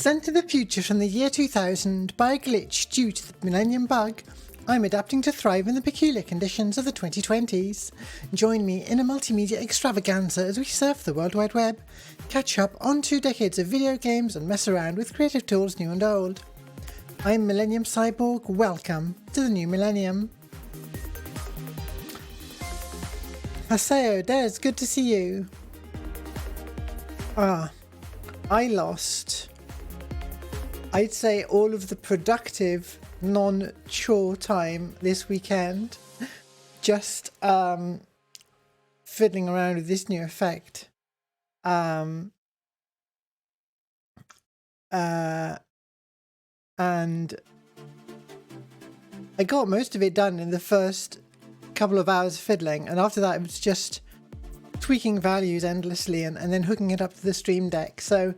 Sent to the future from the year 2000 by a glitch due to the Millennium Bug, I'm adapting to thrive in the peculiar conditions of the 2020s. Join me in a multimedia extravaganza as we surf the World Wide Web, catch up on 2 decades of video games and mess around with creative tools new and old. I'm Millennium Cyborg, welcome to the new millennium. Haseo, Des, good to see you. I lost, I'd say, all of the productive non-chore time this weekend just fiddling around with this new effect. And I got most of it done in the first couple of hours fiddling, and after that it was just tweaking values endlessly and then hooking it up to the Stream Deck. So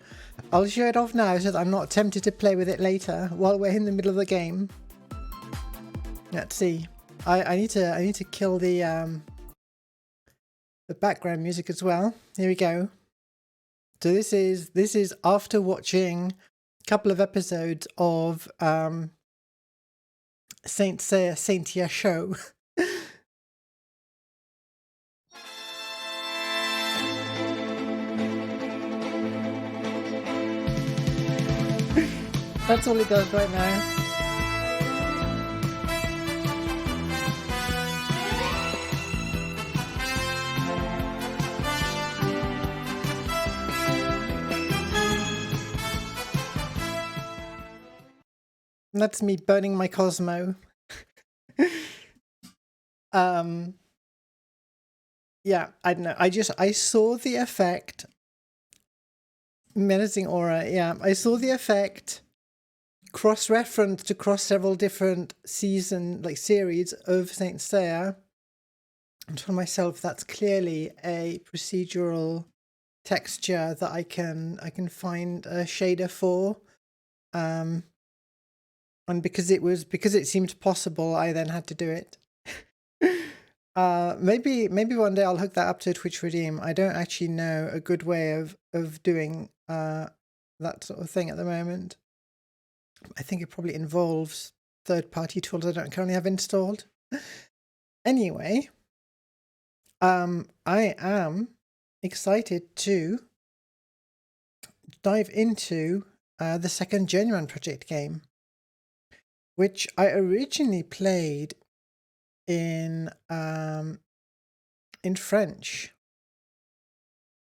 I'll show it off now so that I'm not tempted to play with it later while we're in the middle of the game. Let's see. I need to kill the background music as well. Here we go. So this is after watching a couple of episodes of Saint Seiya Saintia show. That's all it does right now. That's me burning my Cosmo. Yeah, I don't know. I saw the effect. Menacing aura, yeah. I saw the effect cross-referenced across several different series of Saint Seiya. And told myself that's clearly a procedural texture that I can find a shader for. And because it seemed possible, I then had to do it. Maybe one day I'll hook that up to Twitch Redeem. I don't actually know a good way of doing that sort of thing at the moment. I think it probably involves third-party tools I don't currently have installed. Anyway, I am excited to dive into the second Journeyman project game, which I originally played in French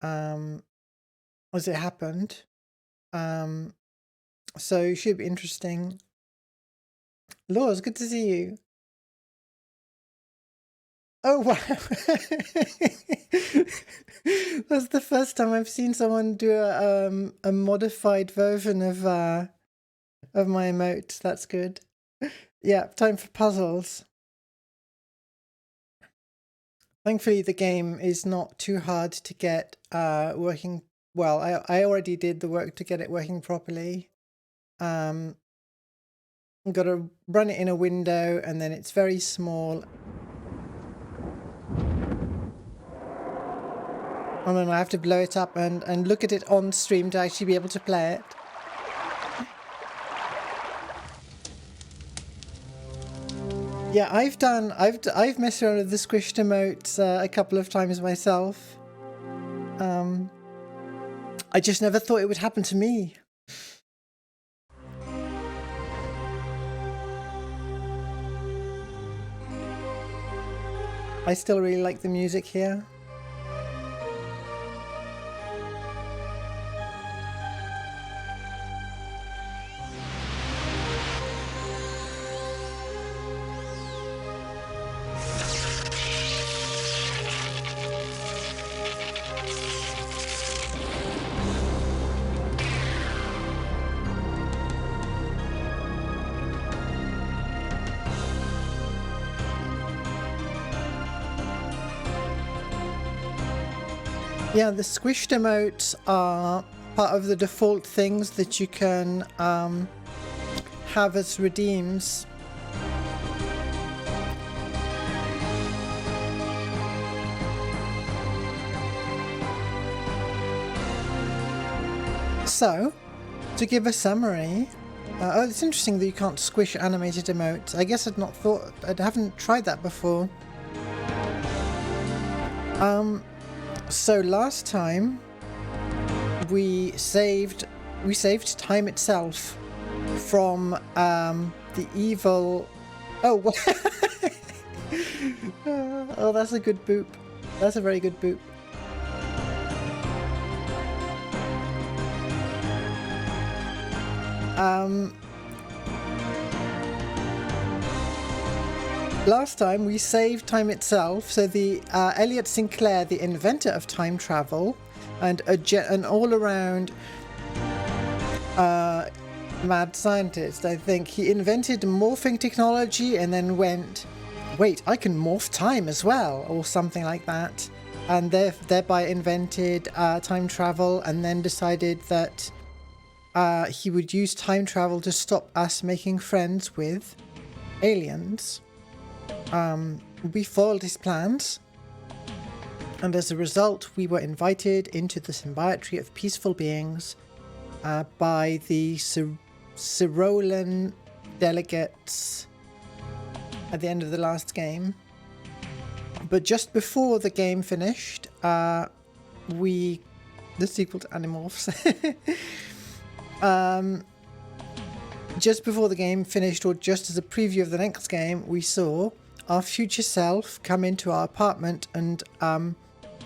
as it happened. So it should be interesting. Laws, good to see you. Oh wow. That's the first time I've seen someone do a modified version of my emote. That's good. Yeah, time for puzzles. Thankfully, the game is not too hard to get working well. I already did the work to get it working properly. I've got to run it in a window, and then it's very small. And then I have to blow it up and look at it on stream to actually be able to play it. Yeah, I've messed around with the squished emotes a couple of times myself. I just never thought it would happen to me. I still really like the music here. Yeah, the squished emotes are part of the default things that you can have as redeems. So, to give a summary. Oh, it's interesting that you can't squish animated emotes. I guess I haven't tried that before. So last time we saved time itself from the evil. Oh, oh, that's a good boop. That's a very good boop. Last time we saved time itself, so the Elliot Sinclair, the inventor of time travel, and an all-around mad scientist, I think, he invented morphing technology and then went, wait, I can morph time as well, or something like that, and thereby invented time travel, and then decided that he would use time travel to stop us making friends with aliens. We foiled his plans, and as a result we were invited into the symbiotory of peaceful beings by the Cyrolan delegates at the end of the last game. But just before the game finished, the sequel to Animorphs, just before the game finished, or just as a preview of the next game, we saw our future self come into our apartment and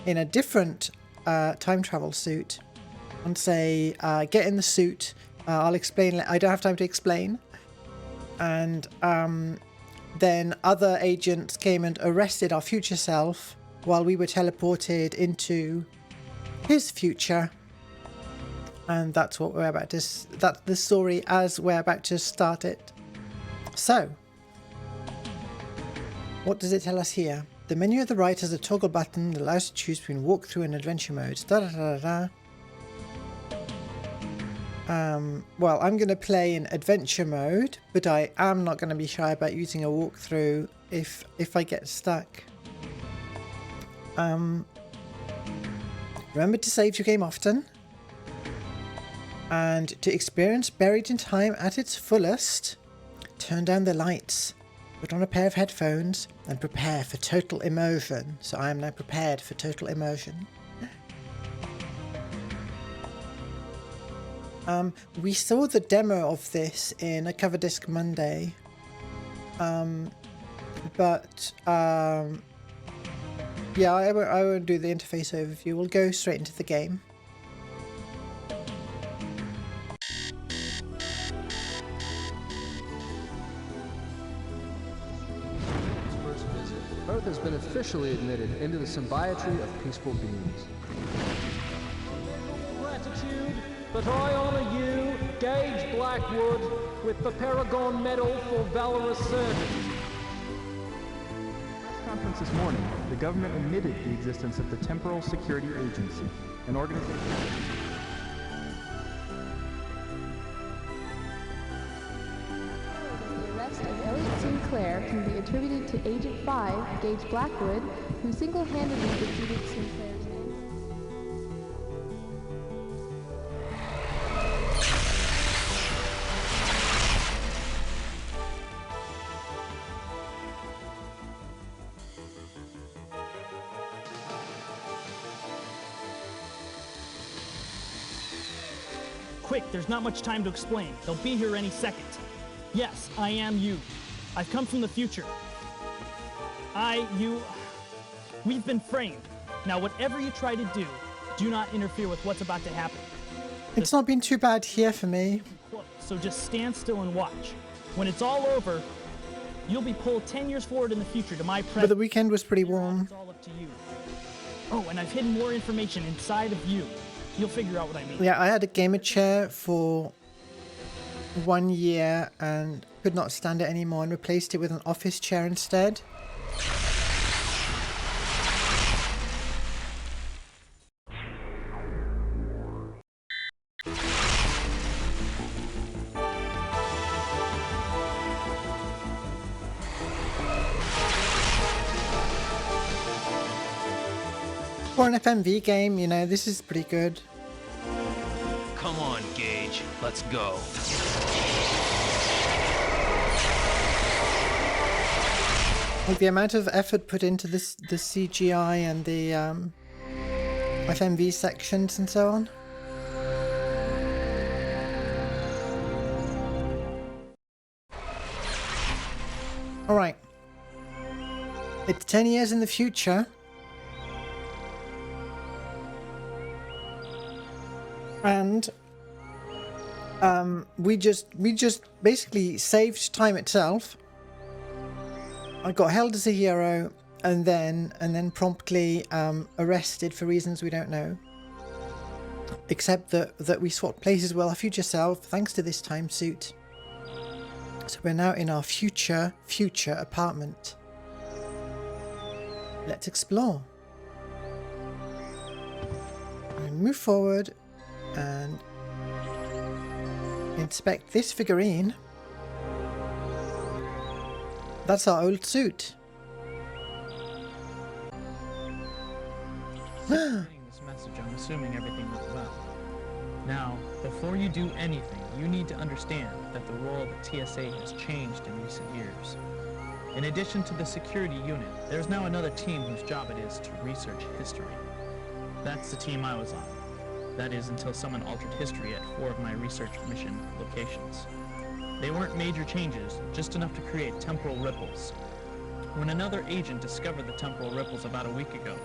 in a different time travel suit and say, get in the suit, I'll explain, I don't have time to explain. And then other agents came and arrested our future self while we were teleported into his future. And that's what we're about to, that's the story as we're about to start it. So, what does it tell us here? The menu at the right has a toggle button that allows you to choose between walkthrough and adventure modes. Well, I'm going to play in adventure mode, but I am not going to be shy about using a walkthrough if I get stuck. Remember to save your game often, and to experience Buried in Time at its fullest, turn down the lights, put on a pair of headphones, and prepare for total immersion. So I am now prepared for total immersion. We saw the demo of this in a Cover Disc Monday, but yeah, I won't do the interface overview. We'll go straight into the game. Earth has been officially admitted into the symbiotory of peaceful beings. Gratitude, but I honor you, Gage Blackwood, with the Paragon Medal for valorous service. Conference this morning, the government admitted the existence of the Temporal Security Agency, an organization. The arrest of Elliot Sinclair can be attributed to Agent 5, Gage Blackwood, who single-handedly defeated Sinclair's name. Quick, there's not much time to explain. They'll be here any second. Yes, I am you. I've come from the future. We've been framed. Now, whatever you try to do not interfere with what's about to happen. It's not been too bad here for me. So just stand still and watch. When it's all over, you'll be pulled 10 years forward in the future to my present. But the weekend was pretty warm. It's all up to you. Oh, and I've hidden more information inside of you. You'll figure out what I mean. Yeah, I had a gamer chair for 1 year and could not stand it anymore and replaced it with an office chair instead. For an FMV game, you know, this is pretty good. Come on, Gage. Let's go. Like the amount of effort put into this, the CGI and the FMV sections and so on. Alright. It's 10 years in the future. And we just basically saved time itself. I got held as a hero and then promptly arrested for reasons we don't know. Except that we swapped places with our future self thanks to this time suit. So we're now in our future apartment. Let's explore. And move forward and inspect this figurine. That's our old suit. Reading this message, I'm assuming everything went well. Now, before you do anything, you need to understand that the role of the TSA has changed in recent years. In addition to the security unit, there's now another team whose job it is to research history. That's the team I was on. That is, until someone altered history at 4 of my research mission locations. They weren't major changes, just enough to create temporal ripples. When another agent discovered the temporal ripples about a week ago,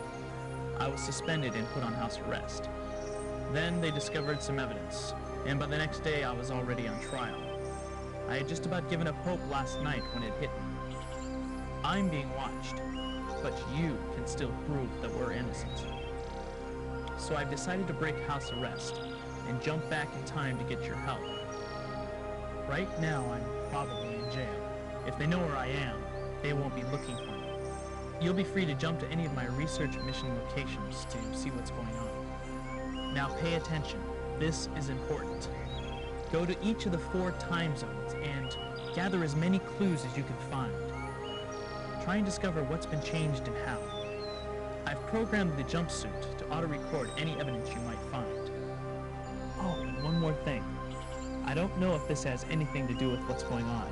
I was suspended and put on house arrest. Then they discovered some evidence, and by the next day I was already on trial. I had just about given up hope last night when it hit me. I'm being watched, but you can still prove that we're innocent. So I've decided to break house arrest and jump back in time to get your help. Right now, I'm probably in jail. If they know where I am, they won't be looking for me. You'll be free to jump to any of my research mission locations to see what's going on. Now pay attention. This is important. Go to each of the 4 time zones and gather as many clues as you can find. Try and discover what's been changed and how. I've programmed the jumpsuit to auto-record any evidence you might find. Oh, and one more thing. I don't know if this has anything to do with what's going on,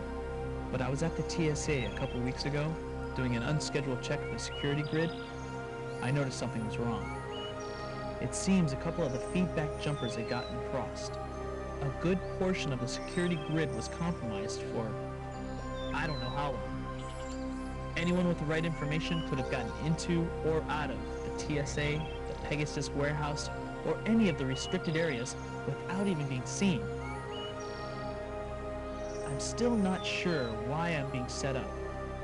but I was at the TSA a couple weeks ago, doing an unscheduled check of the security grid. I noticed something was wrong. It seems a couple of the feedback jumpers had gotten crossed. A good portion of the security grid was compromised for I don't know how long. Anyone with the right information could have gotten into or out of the TSA, the Pegasus warehouse, or any of the restricted areas without even being seen. I'm still not sure why I'm being set up,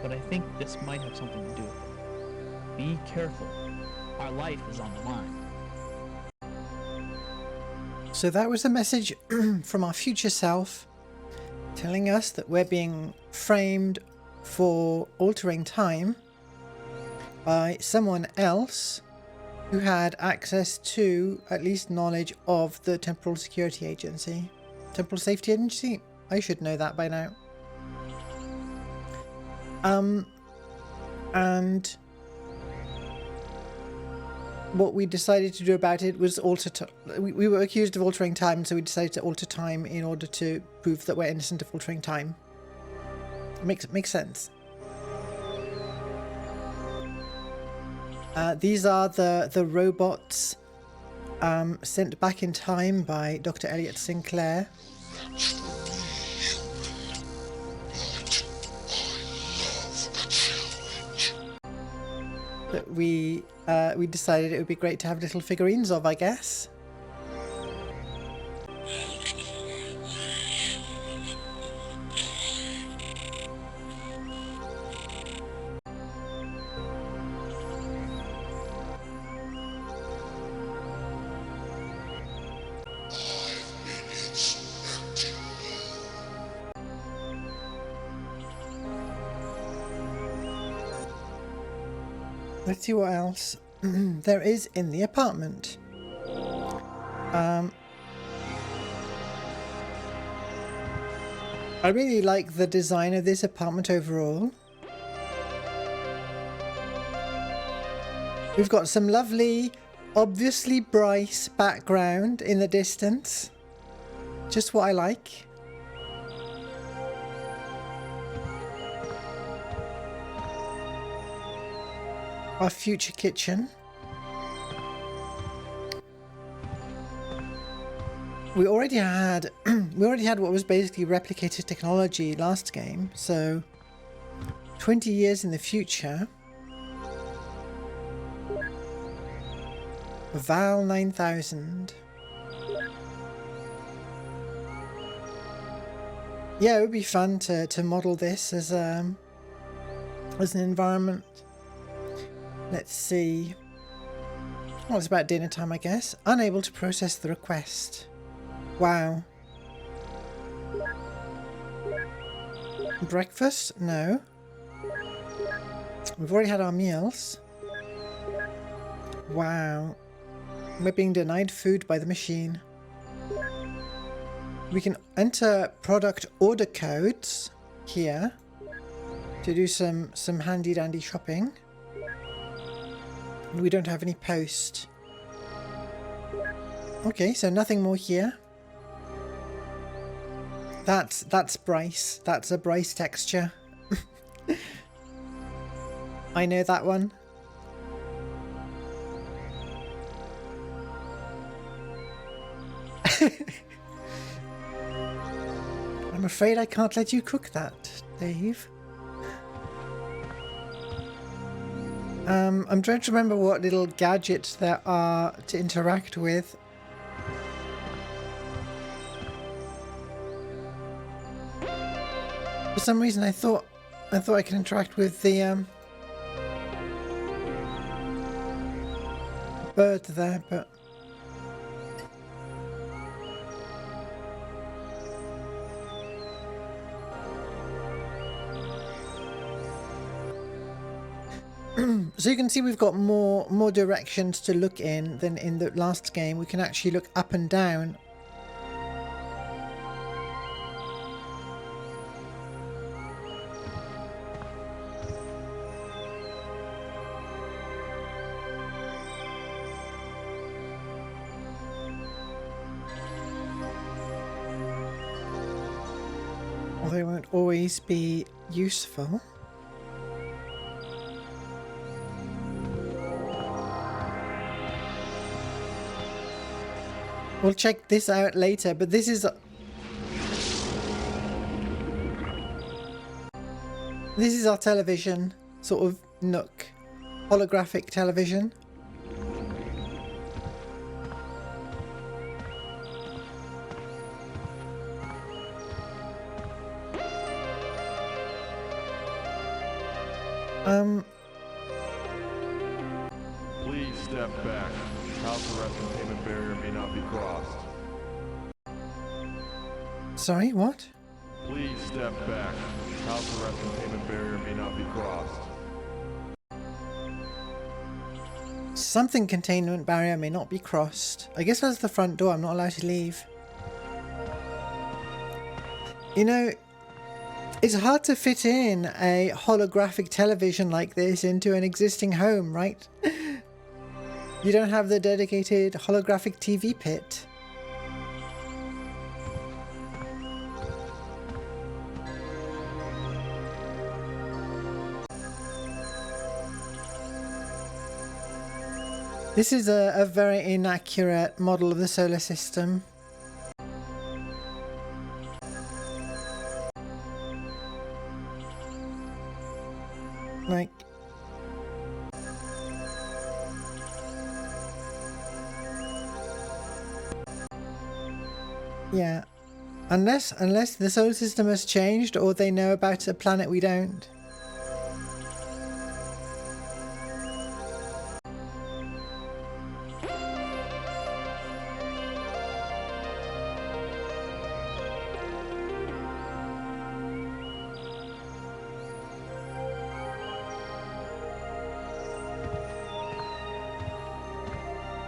but I think this might have something to do with it. Be careful. Our life is on the line. So that was a message from our future self telling us that we're being framed for altering time by someone else who had access to at least knowledge of the Temporal Security Agency. Temporal Safety Agency? I should know that by now. And what we decided to do about it was alter time. We were accused of altering time, so we decided to alter time in order to prove that we're innocent of altering time. Makes sense. These are the robots sent back in time by Dr. Elliot Sinclair. That we decided it would be great to have little figurines of, I guess. Let's see what else there is in the apartment. I really like the design of this apartment overall. We've got some lovely, obviously Bryce background in the distance. Just what I like. Our future kitchen. We already had what was basically replicated technology last game, so 20 years in the future. Val 9000. Yeah, it would be fun to model this as an environment. Let's see. Well, it's about dinner time, I guess. Unable to process the request. Wow. Breakfast? No. We've already had our meals. Wow. We're being denied food by the machine. We can enter product order codes here to do some handy dandy shopping. We don't have any post. Okay, so nothing more here. That's Bryce. That's a Bryce texture. I know that one. I'm afraid I can't let you cook that, Dave. I'm trying to remember what little gadgets there are to interact with. For some reason I thought I could interact with the bird there, but so you can see we've got more directions to look in than in the last game. We can actually look up and down. Although it won't always be useful. We'll check this out later, but this is our television, sort of nook, holographic television. Please step back. House arrest and payment barrier may not be crossed. Sorry, what? Please step back. House arrest and payment barrier may not be crossed. Something containment barrier may not be crossed. I guess that's the front door. I'm not allowed to leave. You know, it's hard to fit in a holographic television like this into an existing home, right? You don't have the dedicated holographic TV pit. This is a very inaccurate model of the solar system. Like, yeah, unless the solar system has changed or they know about a planet we don't.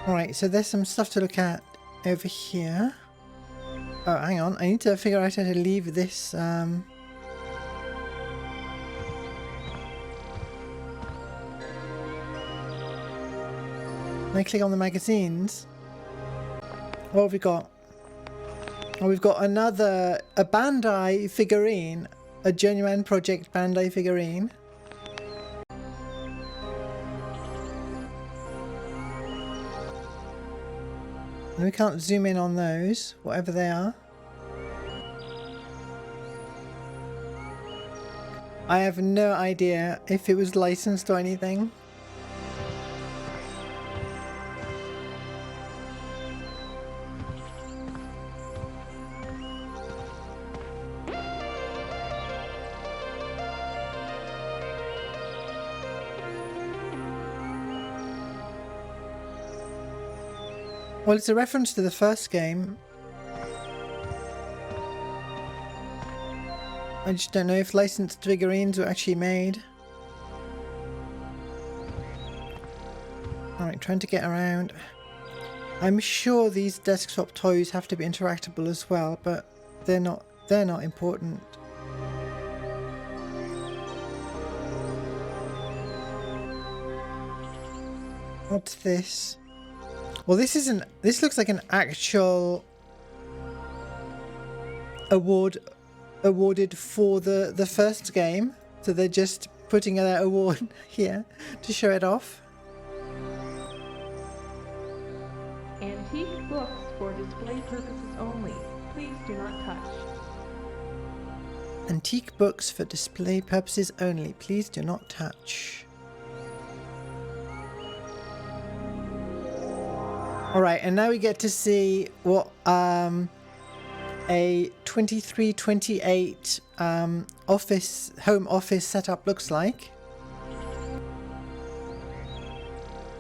Alright, so there's some stuff to look at over here. Oh, hang on. I need to figure out how to leave this. When I click on the magazines, what have we got? Oh, we've got a Bandai figurine, a Journeyman Project Bandai figurine. And we can't zoom in on those, whatever they are. I have no idea if it was licensed or anything. Well, it's a reference to the first game. I just don't know if licensed figurines were actually made. Alright, trying to get around. I'm sure these desktop toys have to be interactable as well, but they're not important. What's this? Well, this looks like an actual awarded for the first game. So they're just putting that award here to show it off. Antique books for display purposes only. Please do not touch. Antique books for display purposes only. Please do not touch. Alright, and now we get to see what a 2328 home office setup looks like.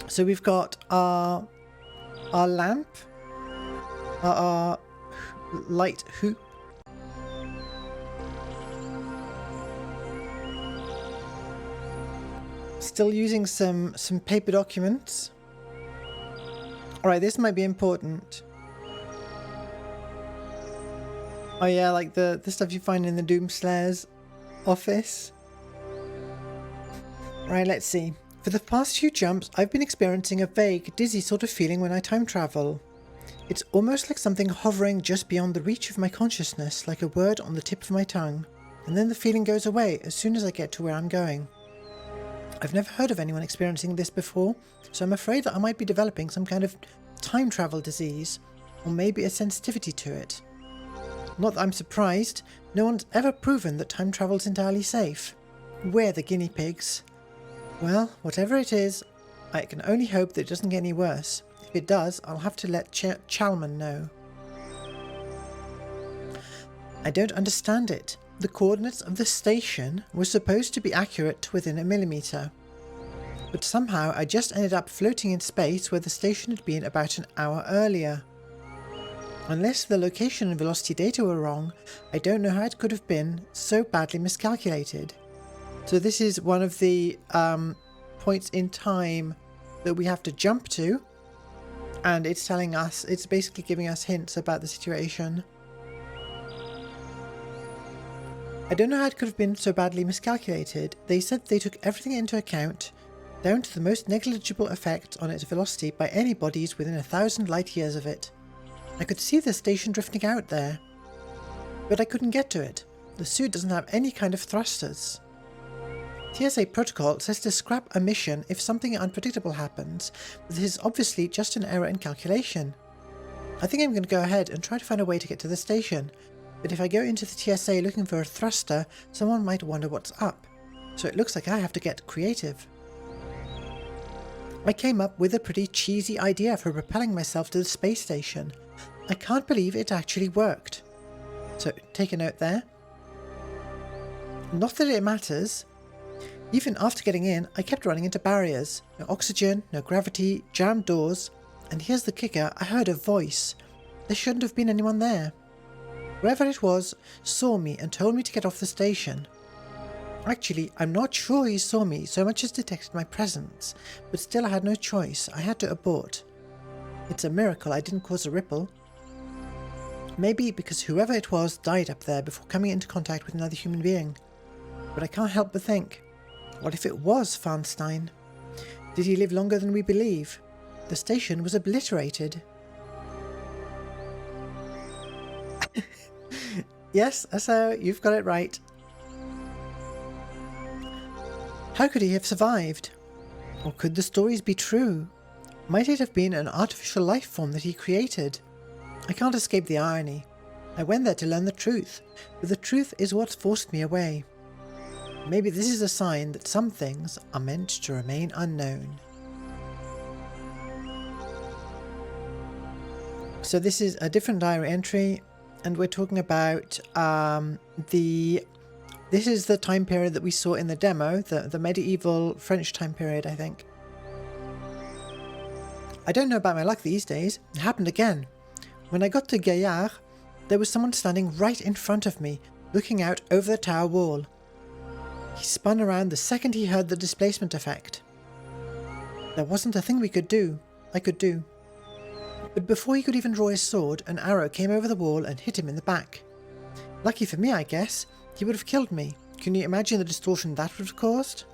So we've got our lamp, our light hoop, still using some paper documents. Alright, this might be important. Oh yeah, like the stuff you find in the Doomslayer's office. Right, let's see. For the past few jumps, I've been experiencing a vague, dizzy sort of feeling when I time travel. It's almost like something hovering just beyond the reach of my consciousness, like a word on the tip of my tongue. And then the feeling goes away as soon as I get to where I'm going. I've never heard of anyone experiencing this before, so I'm afraid that I might be developing some kind of time travel disease, or maybe a sensitivity to it. Not that I'm surprised, no one's ever proven that time travel's entirely safe. We're the guinea pigs. Well, whatever it is, I can only hope that it doesn't get any worse. If it does, I'll have to let Chalman know. I don't understand it. The coordinates of the station were supposed to be accurate to within a millimeter. But somehow I just ended up floating in space where the station had been about an hour earlier. Unless the location and velocity data were wrong, I don't know how it could have been so badly miscalculated. So this is one of the points in time that we have to jump to, and it's telling us, it's basically giving us hints about the situation. I don't know how it could have been so badly miscalculated. They said they took everything into account, down to the most negligible effect on its velocity by any bodies within 1,000 light years of it. I could see the station drifting out there, but I couldn't get to it. The suit doesn't have any kind of thrusters. TSA protocol says to scrap a mission if something unpredictable happens, but this is obviously just an error in calculation. I think I'm going to go ahead and try to find a way to get to the station, but if I go into the TSA looking for a thruster, someone might wonder what's up, so it looks like I have to get creative. I came up with a pretty cheesy idea for propelling myself to the space station. I can't believe it actually worked. So take a note there. Not that it matters. Even after getting in, I kept running into barriers. No oxygen, no gravity, jammed doors. And here's the kicker, I heard a voice. There shouldn't have been anyone there. Whoever it was saw me and told me to get off the station. Actually, I'm not sure he saw me so much as detected my presence, but still I had no choice. I had to abort. It's a miracle I didn't cause a ripple. Maybe because whoever it was died up there before coming into contact with another human being. But I can't help but think, what if it was Farnstein? Did he live longer than we believe? The station was obliterated. Yes, so you've got it right. How could he have survived? Or could the stories be true? Might it have been an artificial life form that he created? I can't escape the irony. I went there to learn the truth, but the truth is what's forced me away. Maybe this is a sign that some things are meant to remain unknown. So this is a different diary entry, and we're talking about this is the time period that we saw in the demo, the medieval French time period, I think. I don't know about my luck these days. It happened again. When I got to Gaillard, there was someone standing right in front of me, looking out over the tower wall. He spun around the second he heard the displacement effect. There wasn't a thing I could do. But before he could even draw his sword, an arrow came over the wall and hit him in the back. Lucky for me, I guess. He would have killed me. Can you imagine the distortion that would have caused?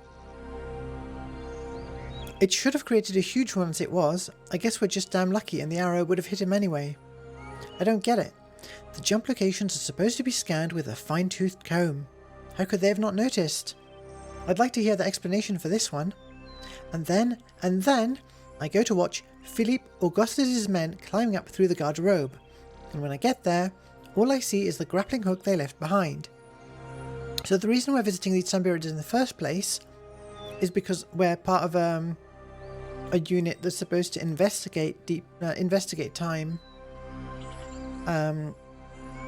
It should have created a huge one as it was. I guess we're just damn lucky and the arrow would have hit him anyway. I don't get it. The jump locations are supposed to be scanned with a fine-toothed comb. How could they have not noticed? I'd like to hear the explanation for this one. And then, I go to watch Philippe Augustus's men climbing up through the garderobe. And when I get there, all I see is the grappling hook they left behind. So the reason we're visiting these time periods in the first place is because we're part of a unit that's supposed to investigate time,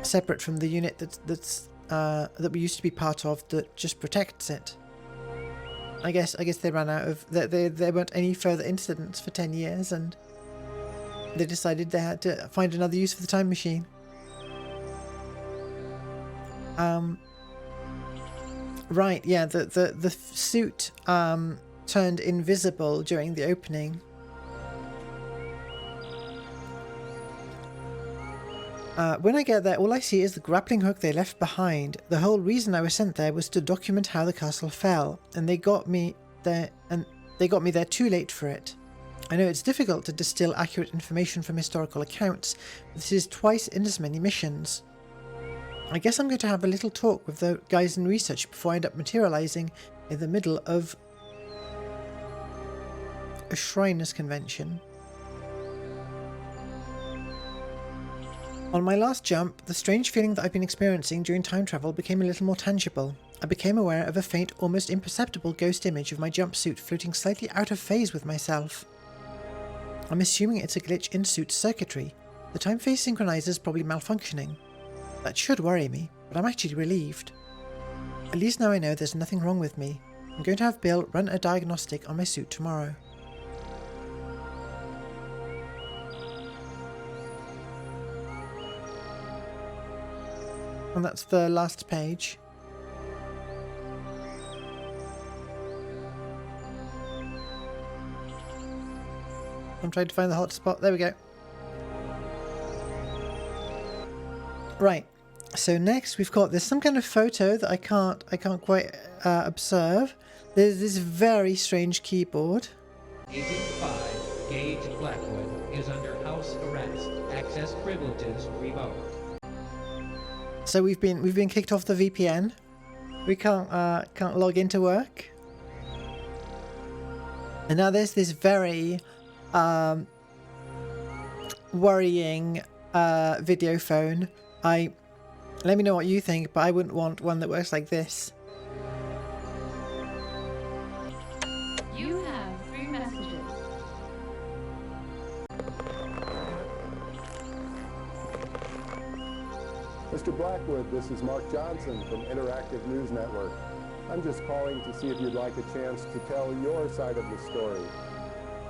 separate from the unit that we used to be part of that just protects it. I guess they ran out of there weren't any further incidents for 10 years, and they decided they had to find another use for the time machine. Right, yeah, the suit turned invisible during the opening. When I get there, all I see is the grappling hook they left behind. The whole reason I was sent there was to document how the castle fell, and they got me there too late for it. I know it's difficult to distill accurate information from historical accounts, but this is twice in as many missions. I guess I'm going to have a little talk with the guys in research before I end up materializing in the middle of a Shriners convention. On my last jump, the strange feeling that I've been experiencing during time travel became a little more tangible. I became aware of a faint, almost imperceptible ghost image of my jumpsuit floating slightly out of phase with myself. I'm assuming it's a glitch in suit circuitry. The time phase synchronizer is probably malfunctioning. That should worry me, but I'm actually relieved. At least now I know there's nothing wrong with me. I'm going to have Bill run a diagnostic on my suit tomorrow. And that's the last page. I'm trying to find the hotspot. There we go. Right. So next we've got, there's some kind of photo that I can't quite observe. There's this very strange keyboard. Agent 5, Gage Blackwood, is under house arrest. Access privileges revoked. So we've been kicked off the VPN. We can't log into work. And now there's this very worrying video phone. Let me know what you think, but I wouldn't want one that works like this. You have 3 messages. Mr. Blackwood, this is Mark Johnson from Interactive News Network. I'm just calling to see if you'd like a chance to tell your side of the story.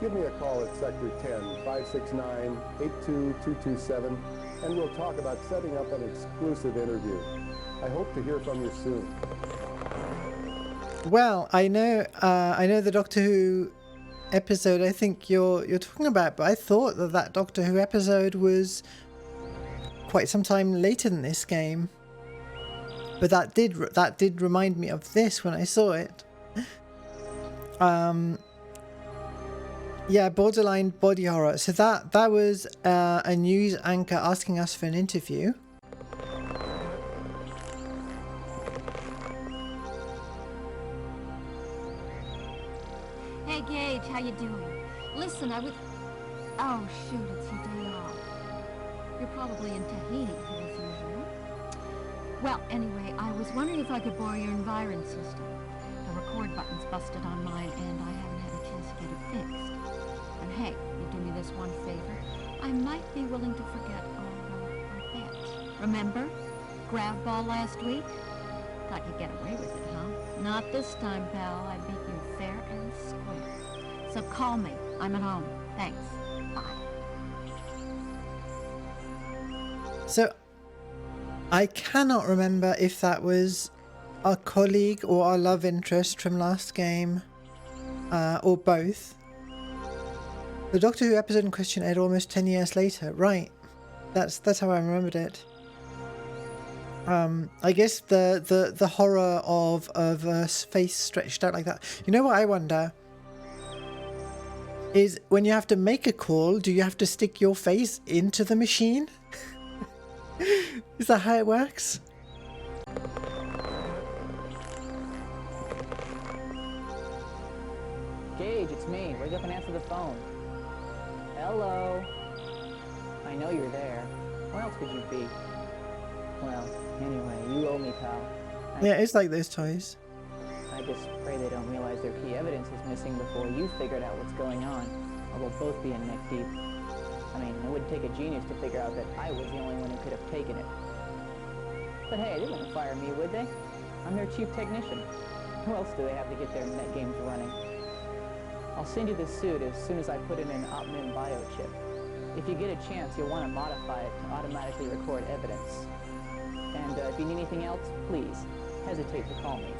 Give me a call at Sector 10, 569-82227, and we'll talk about setting up an exclusive interview. I hope to hear from you soon. Well, I know the Doctor Who episode I think you're talking about, but I thought that Doctor Who episode was quite some time later than this game. But that did remind me of this when I saw it. Yeah, borderline body horror. So that was a news anchor asking us for an interview. doing? Listen, I was... Oh, shoot, it's your day off. You're probably in Tahiti, as usual. Well, anyway, I was wondering if I could borrow your Environ system. The record button's busted on mine, and I haven't had a chance to get it fixed. And hey, you do me this one favor. I might be willing to forget our bet. Remember? Grab ball last week? Thought you'd get away with it, huh? Not this time, pal. I beat you fair and square. So call me. I'm at home. Thanks. Bye. So, I cannot remember if that was our colleague or our love interest from last game, or both. The Doctor Who episode in question aired almost 10 years later. Right. That's how I remembered it. I guess the horror of a face stretched out like that. You know what I wonder? Is when you have to make a call, do you have to stick your face into the machine? Is that how it works? Gage, it's me. Wake up and answer the phone. Hello. I know you're there. Where else could you be? Well, anyway, you owe me, pal. Yeah, it's like those toys. I just pray they don't realize their key evidence is missing before you figured out what's going on, or we'll both be in neck deep. I mean, it wouldn't take a genius to figure out that I was the only one who could have taken it. But hey, they wouldn't fire me, would they? I'm their chief technician. Who else do they have to get their net games running? I'll send you this suit as soon as I put in an Opmin biochip. If you get a chance, you'll want to modify it to automatically record evidence. And if you need anything else, please, hesitate to call me.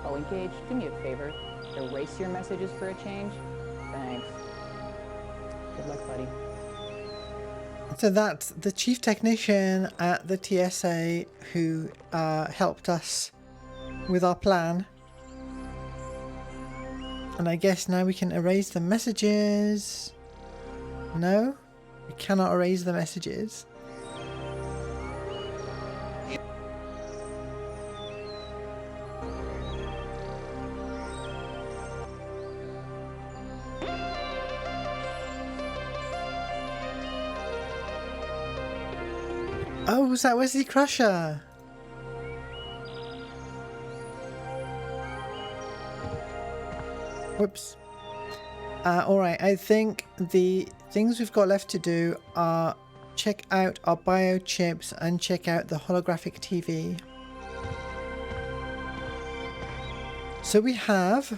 Oh, and Gage, do me a favor. Erase your messages for a change. Thanks. Good luck, buddy. So that's the chief technician at the TSA who helped us with our plan. And I guess now we can erase the messages. No? We cannot erase the messages. Oh, was that Wesley Crusher? Whoops. Alright, I think the things we've got left to do are check out our biochips and check out the holographic TV. So we have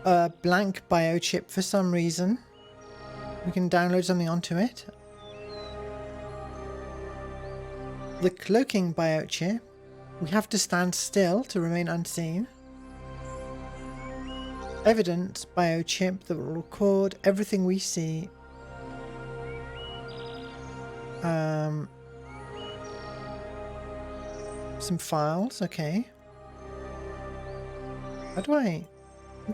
a blank biochip for some reason. We can download something onto it. The cloaking biochip. We have to stand still to remain unseen. Evidence biochip that will record everything we see. Some files, okay. How do I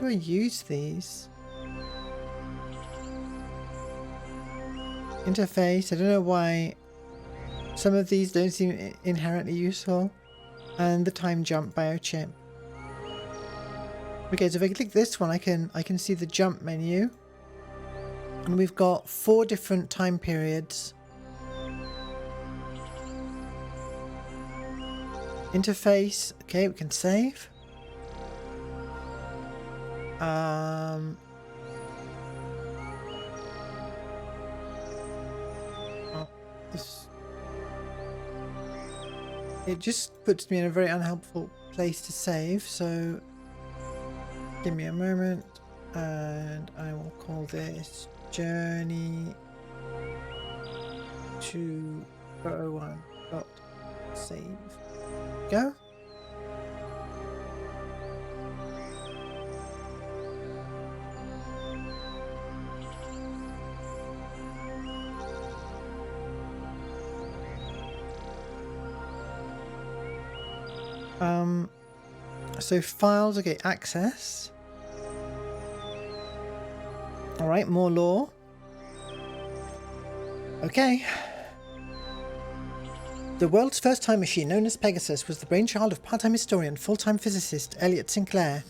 use these? Interface, I don't know why some of these don't seem inherently useful. And the time jump biochip. Okay, so if I click this one, I can see the jump menu. And we've got 4 different time periods. Interface, okay, we can save. Oh, this... It just puts me in a very unhelpful place to save, so give me a moment and I will call this Journey 201.save. Go. So files, okay, access. Alright, more lore. Okay. The world's first time machine, known as Pegasus, was the brainchild of part-time historian, full-time physicist Elliot Sinclair.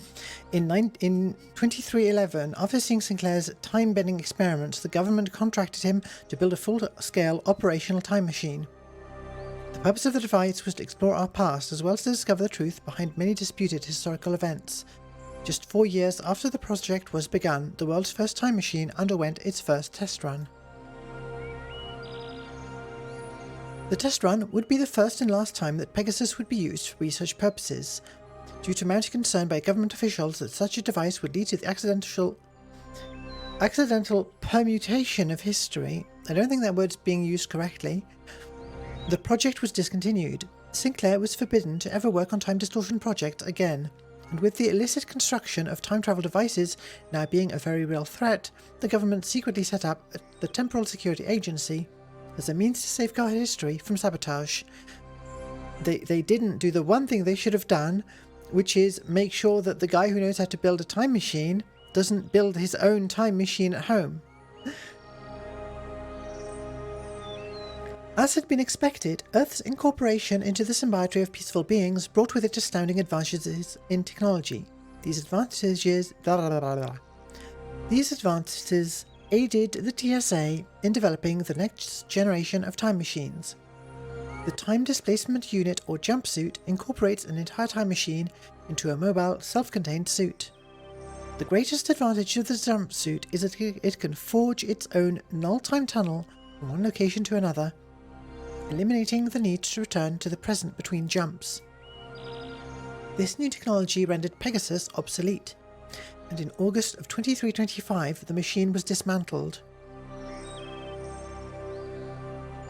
In 2311, after seeing Sinclair's time-bending experiments, the government contracted him to build a full-scale operational time machine. The purpose of the device was to explore our past, as well as to discover the truth behind many disputed historical events. Just 4 years after the project was begun, the world's first time machine underwent its first test run. The test run would be the first and last time that Pegasus would be used for research purposes, due to mounting concern by government officials that such a device would lead to the accidental permutation of history. I don't think that word's being used correctly. The project was discontinued. Sinclair was forbidden to ever work on time distortion projects again, and with the illicit construction of time travel devices now being a very real threat, the government secretly set up the Temporal Security Agency as a means to safeguard history from sabotage. They didn't do the one thing they should have done, which is make sure that the guy who knows how to build a time machine doesn't build his own time machine at home. As had been expected, Earth's incorporation into the symbiote of peaceful beings brought with it astounding advantages in technology. These advantages aided the TSA in developing the next generation of time machines. The Time Displacement Unit, or jumpsuit, incorporates an entire time machine into a mobile, self-contained suit. The greatest advantage of the jumpsuit is that it can forge its own null-time tunnel from one location to another, eliminating the need to return to the present between jumps. This new technology rendered Pegasus obsolete, and in August of 2325 the machine was dismantled.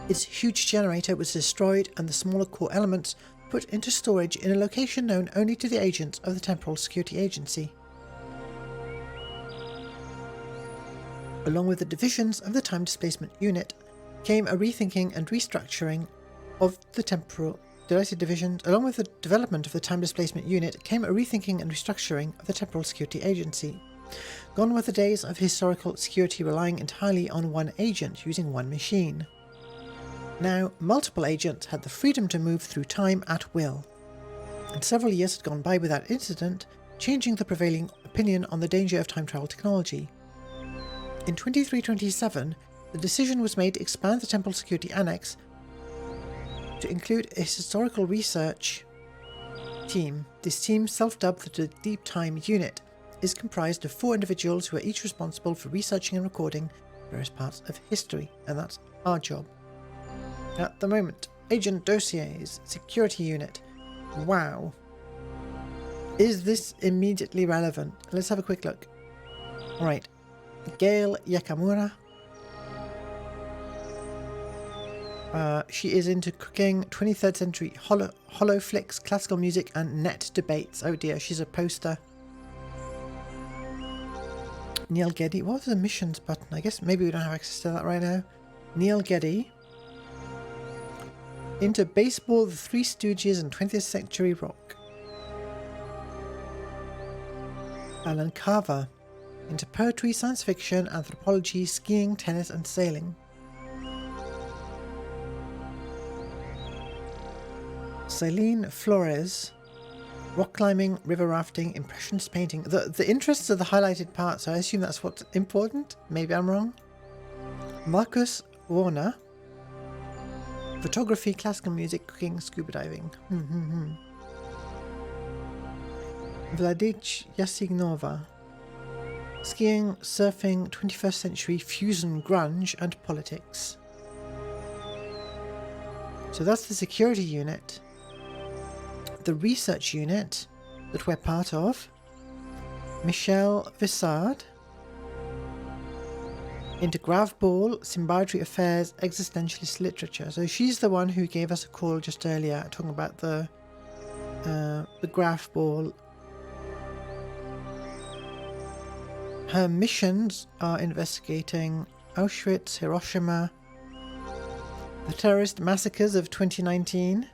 Its huge generator was destroyed and the smaller core elements put into storage in a location known only to the agents of the Temporal Security Agency. Along with the divisions of the Time Displacement Unit came a rethinking and restructuring of the temporal... Along with the development of the Time Displacement Unit came a rethinking and restructuring of the Temporal Security Agency. Gone were the days of historical security relying entirely on one agent using one machine. Now, multiple agents had the freedom to move through time at will, and several years had gone by without incident, changing the prevailing opinion on the danger of time travel technology. In 2327, the decision was made to expand the Temporal Security Annex to include a historical research team. This team, self-dubbed the Deep Time Unit, is comprised of 4 individuals who are each responsible for researching and recording various parts of history, and that's our job. At the moment, Agent Dossiers, Security Unit. Wow. Is this immediately relevant? Let's have a quick look. Alright. Gail Yakamura. She is into cooking, 23rd century hollow flicks, classical music, and net debates. Oh dear, she's a poster. Neil Geddy. What was the missions button? I guess maybe we don't have access to that right now. Neil Geddy. Into baseball, the Three Stooges, and 20th century rock. Alan Carver. Into poetry, science fiction, anthropology, skiing, tennis, and sailing. Celine Flores. Rock climbing, river rafting, impressionist painting. The interests are the highlighted part, so I assume that's what's important. Maybe I'm wrong. Marcus Warner. Photography, classical music, cooking, scuba diving. Vladic Yasignova. Skiing, surfing, 21st century, fusion grunge, and politics. So that's the security unit. The research unit that we're part of. Michelle Vissard. Into Gravball, Symbiotic Affairs, Existentialist Literature. So she's the one who gave us a call just earlier, talking about the Gravball. Her missions are investigating Auschwitz, Hiroshima, the terrorist massacres of 2019,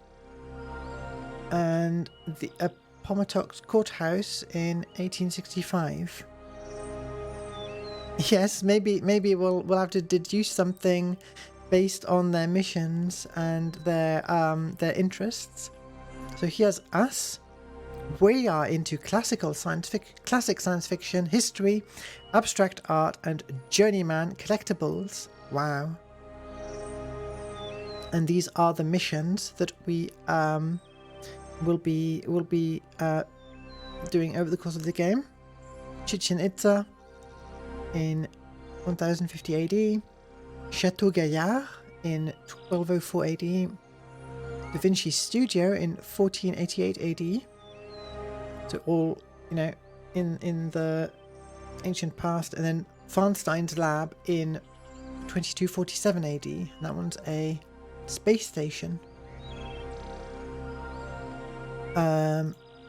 and the Appomattox Courthouse in 1865. Yes, maybe we'll have to deduce something based on their missions and their interests. So here's us. We are into classic science fiction, history, abstract art, and Journeyman collectibles. Wow. And these are the missions that we will be doing over the course of the game. Chichen Itza in 1050 AD, Chateau Gaillard in 1204 AD, Da Vinci's studio in 1488 AD. So all, you know, in the ancient past, and then Farnstein's lab in 2247 AD. And that one's a space station.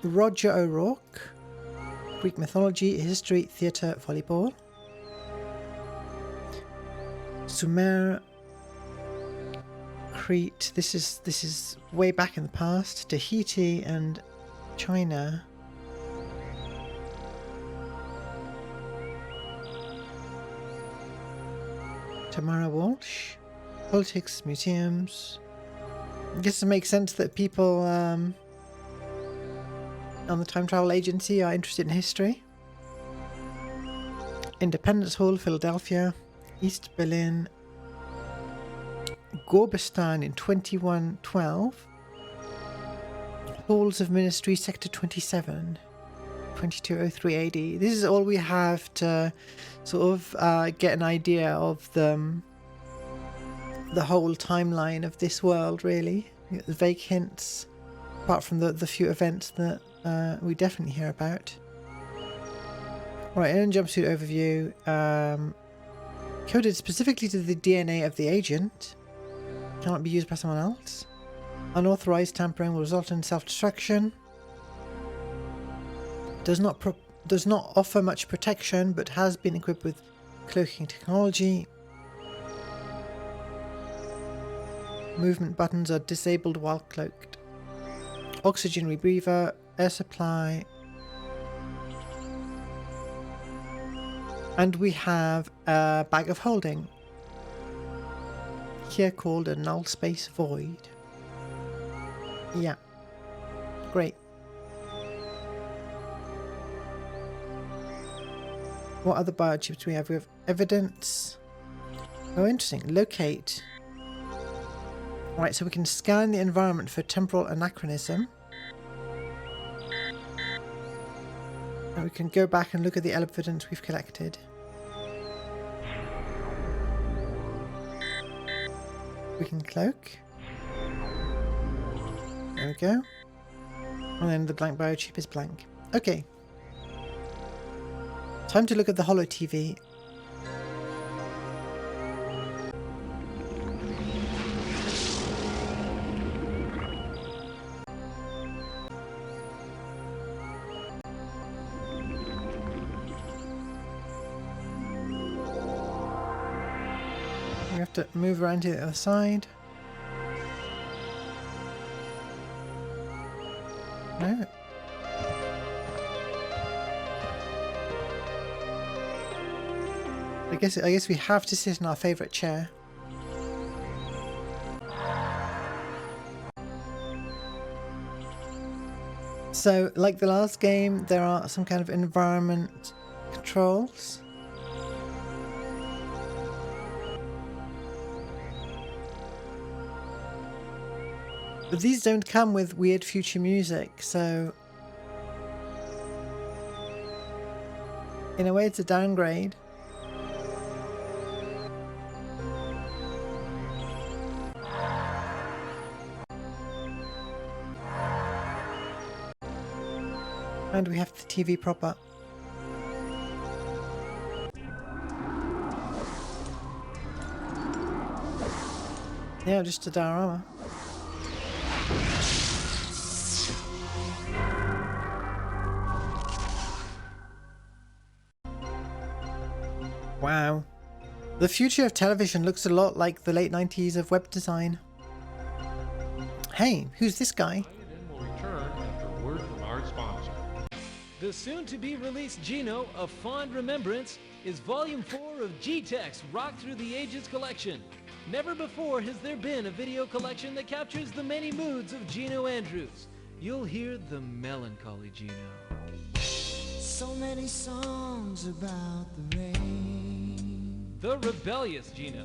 Roger O'Rourke, Greek mythology, history, theatre, volleyball. Sumer, Crete. This is way back in the past. Tahiti and China. Tamara Walsh, politics, museums. I guess it makes sense that people on the Time Travel Agency are interested in history. Independence Hall, Philadelphia, East Berlin, Gorbistan in 2112, Halls of Ministry, Sector 27, 2203 AD. This is all we have to sort of get an idea of the whole timeline of this world, really. The vague hints, apart from the few events that we definitely hear about. Right, and jumpsuit overview. Coded specifically to the DNA of the agent. Cannot be used by someone else. Unauthorized tampering will result in self-destruction. Does not offer much protection, but has been equipped with cloaking technology. Movement buttons are disabled while cloaked. Oxygen rebreather, air supply. And we have a bag of holding. Here called a null space void. Yeah. Great. What other biochips do we have? We have evidence. Oh, interesting. Locate. Alright, so we can scan the environment for temporal anachronism. And we can go back and look at the evidence we've collected. We can cloak. There we go. And then the blank biochip is blank. Okay. Time to look at the holo TV. We have to move around to the other side. No. I guess we have to sit in our favourite chair. So, like the last game, there are some kind of environment controls. But these don't come with weird future music, so in a way it's a downgrade. And we have the TV prop up. Yeah, just a diorama. Wow. The future of television looks a lot like the late 90s of web design. Hey, who's this guy? Will return after word from our sponsor. The soon-to-be-released Geno, A Fond Remembrance, is Volume 4 of G-Tech's Rock Through the Ages collection. Never before has there been a video collection that captures the many moods of Gino Andrews. You'll hear the melancholy Gino. So many songs about the rain. The rebellious Gino.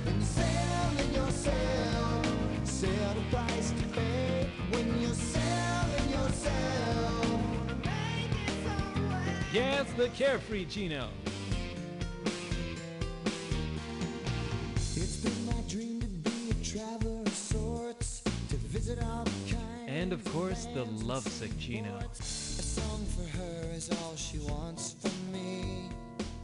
When you selling yourself, set a price to pay. When you're selling yourself, make it some way. Yes, the carefree Gino. It's been my dream to be a traveler of sorts, to visit all kinds. And of course, the lovesick Gino. A song for her is all she wants from me.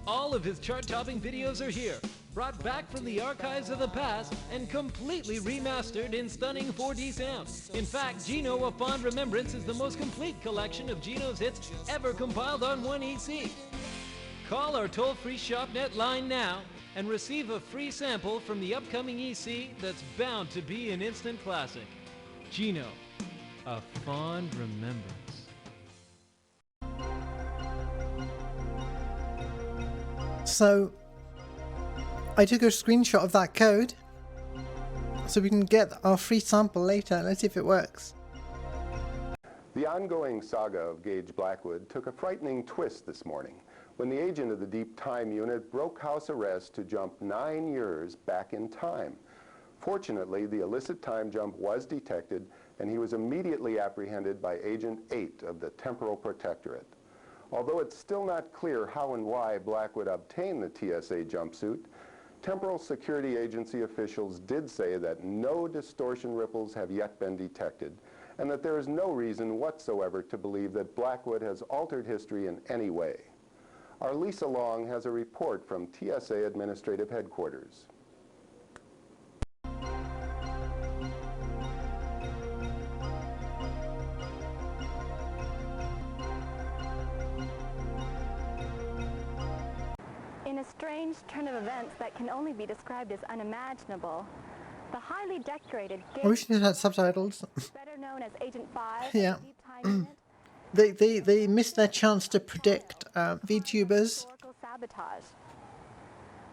All of his chart-topping videos are here, brought back from the archives of the past and completely remastered in stunning 4D sound. In fact, Gino A Fond Remembrance is the most complete collection of Gino's hits ever compiled on one EC. Call our toll-free ShopNet line now and receive a free sample from the upcoming EC that's bound to be an instant classic. Gino, A Fond Remembrance. So, I took a screenshot of that code so we can get our free sample later. Let's see if it works. The ongoing saga of Gage Blackwood took a frightening twist this morning when the agent of the Deep Time Unit broke house arrest to jump 9 years back in time. Fortunately, the illicit time jump was detected and he was immediately apprehended by Agent 8 of the Temporal Protectorate. Although it's still not clear how and why Blackwood obtained the TSA jumpsuit, Temporal Security Agency officials did say that no distortion ripples have yet been detected, and that there is no reason whatsoever to believe that Blackwood has altered history in any way. Our Lisa Long has a report from TSA Administrative Headquarters. In a strange turn of events that can only be described as unimaginable, the highly decorated I wish it had subtitles. better known as Agent 5, Yeah. Deep Time Unit, They missed their chance to predict VTubers. historical sabotage.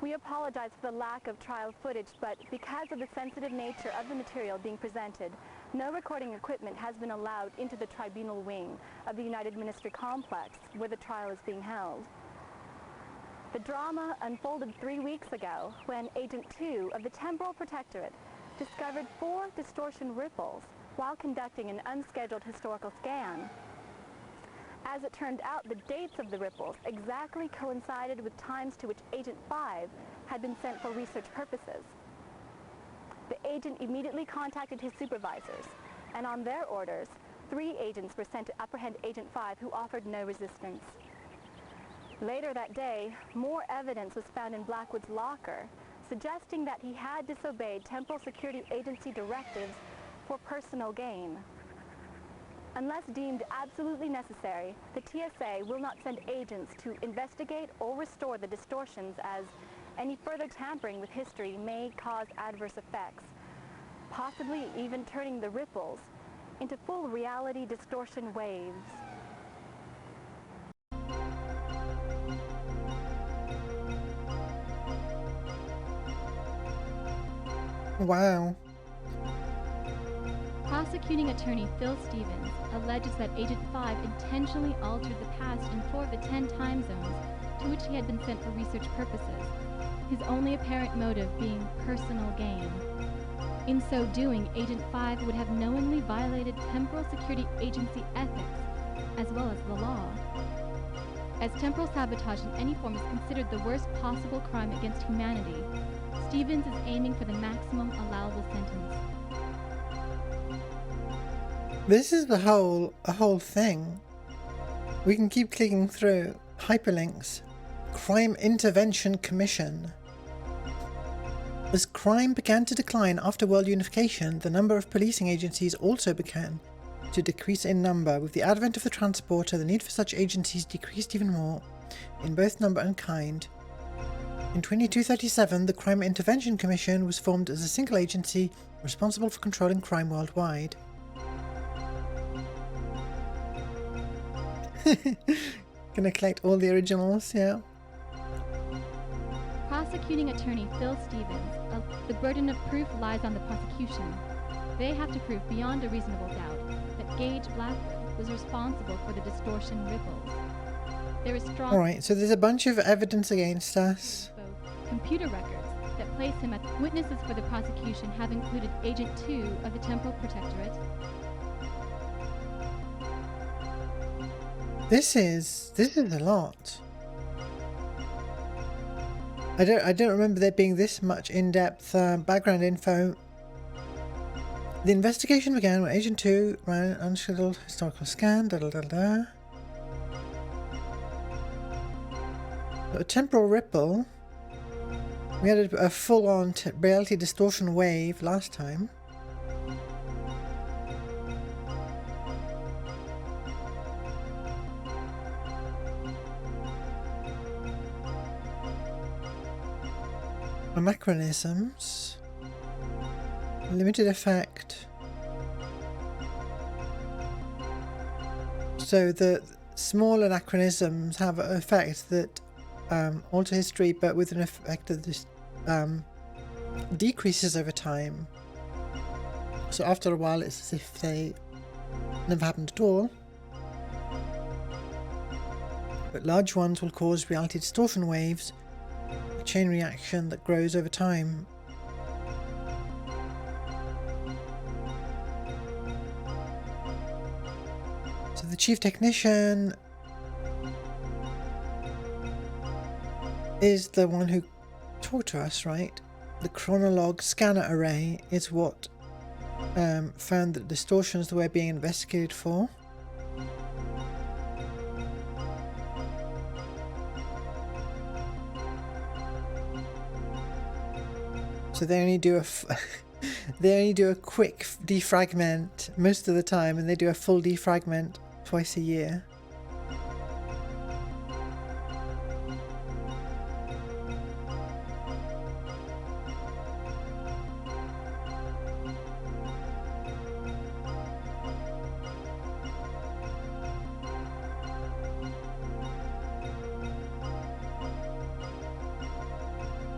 We apologize for the lack of trial footage, but because of the sensitive nature of the material being presented, no recording equipment has been allowed into the tribunal wing of the United Ministry Complex where the trial is being held. The drama unfolded 3 weeks ago when Agent 2 of the Temporal Protectorate discovered 4 distortion ripples while conducting an unscheduled historical scan. As it turned out, the dates of the ripples exactly coincided with times to which Agent 5 had been sent for research purposes. The agent immediately contacted his supervisors, and on their orders, 3 agents were sent to apprehend Agent 5, who offered no resistance. Later that day, more evidence was found in Blackwood's locker, suggesting that he had disobeyed Temporal Security Agency directives for personal gain. Unless deemed absolutely necessary, the TSA will not send agents to investigate or restore the distortions, as any further tampering with history may cause adverse effects, possibly even turning the ripples into full reality distortion waves. Wow. Prosecuting attorney Phil Stevens alleges that Agent 5 intentionally altered the past in 4 of the 10 time zones to which he had been sent for research purposes, his only apparent motive being personal gain. In so doing, Agent 5 would have knowingly violated Temporal Security Agency ethics, as well as the law. As temporal sabotage in any form is considered the worst possible crime against humanity, Stevens is aiming for the maximum allowable sentence. This is a whole thing. We can keep clicking through. Hyperlinks. Crime Intervention Commission. As crime began to decline after world unification, the number of policing agencies also began to decrease in number. With the advent of the transporter, the need for such agencies decreased even more, in both number and kind. In 2237, the Crime Intervention Commission was formed as a single agency responsible for controlling crime worldwide. Gonna collect all the originals, yeah. Prosecuting attorney Phil Stevens, the burden of proof lies on the prosecution. They have to prove beyond a reasonable doubt that Gage Blackwood was responsible for the distortion ripples. There is strong... Alright, so there's a bunch of evidence against us. Both computer records that place him at... Witnesses for the prosecution have included Agent 2 of the Temporal Protectorate. This is a lot. I don't remember there being this much in-depth background info. The investigation began when Agent 2 ran an unscheduled historical scan. A temporal ripple. We had a full-on reality distortion wave last time. Anachronisms. Limited effect. So the small anachronisms have an effect that alter history, but with an effect that this decreases over time. So after a while, it's as if they never happened at all. But large ones will cause reality distortion waves, a chain reaction that grows over time. So the chief technician is the one who talked to us, right? The chronolog scanner array is what found that distortions that were being investigated for. So they only do a quick defragment most of the time, and they do a full defragment twice a year.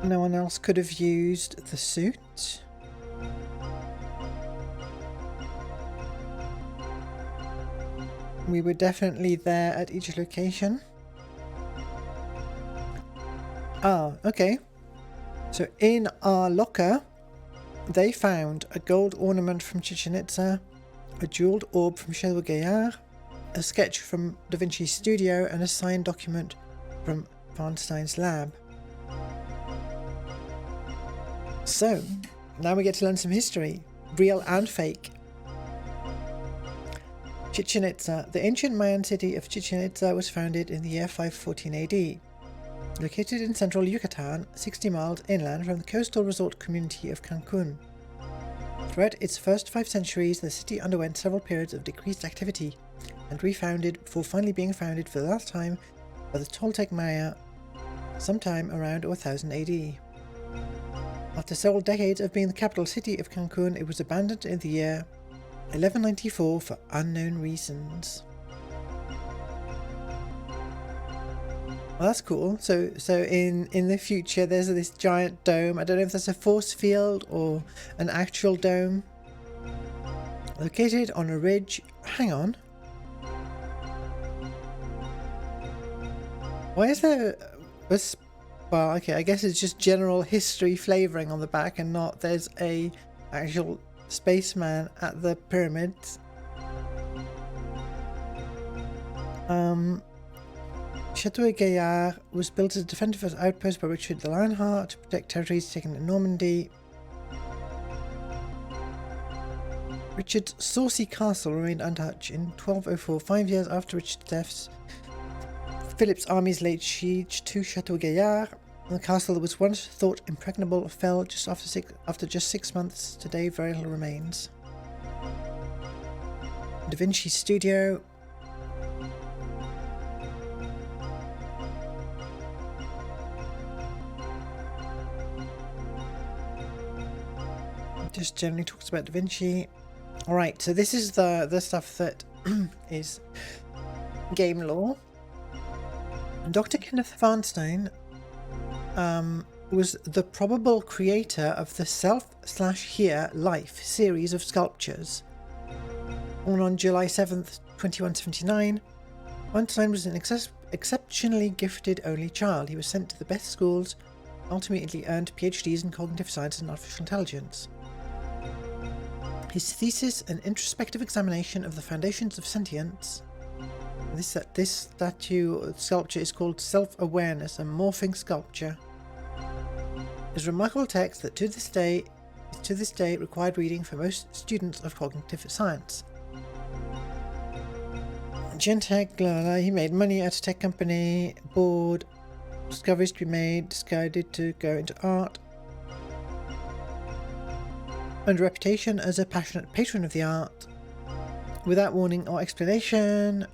No one else could have used the suit. We were definitely there at each location. Ah, okay. So in our locker, they found a gold ornament from Chichen Itza, a jeweled orb from Chateau Gaillard, a sketch from Da Vinci's studio, and a signed document from Weinstein's lab. So, now we get to learn some history, real and fake. Chichen Itza. The ancient Mayan city of Chichen Itza was founded in the year 514 AD. Located in central Yucatan, 60 miles inland from the coastal resort community of Cancun. Throughout its first 5 centuries, the city underwent several periods of decreased activity and refounded before finally being founded for the last time by the Toltec Maya sometime around 1000 AD. After several decades of being the capital city of Cancun, it was abandoned in the year 1194 for unknown reasons. Well, that's cool. So in the future, there's this giant dome. I don't know if that's a force field or an actual dome. Located on a ridge. Hang on. Why is there a... Well, okay, I guess it's just general history flavouring on the back and not there's a actual spaceman at the pyramids. Chateau Gaillard was built as a defensive outpost by Richard the Lionheart to protect territories taken in Normandy. Richard's saucy castle remained untouched in 1204, 5 years after Richard's death. Philip's armies laid siege to Chateau Gaillard, and the castle that was once thought impregnable fell just after just 6 months. Today, very little remains. Da Vinci's studio. Just generally talks about Da Vinci. Alright, so this is the stuff that is game lore. Dr. Kenneth Weinstein was the probable creator of the Self/Here Life series of sculptures. Born on July 7th, 2179, Einstein was an exceptionally gifted only child. He was sent to the best schools, ultimately earned PhDs in cognitive science and artificial intelligence. His thesis, an introspective examination of the foundations of sentience. This statue sculpture is called Self-Awareness, a morphing sculpture. Is a remarkable text that to this day required reading for most students of cognitive science. Gentech, he made money at a tech company, bored, discoveries to be made, decided to go into art. Earned a reputation as a passionate patron of the art. Without warning or explanation,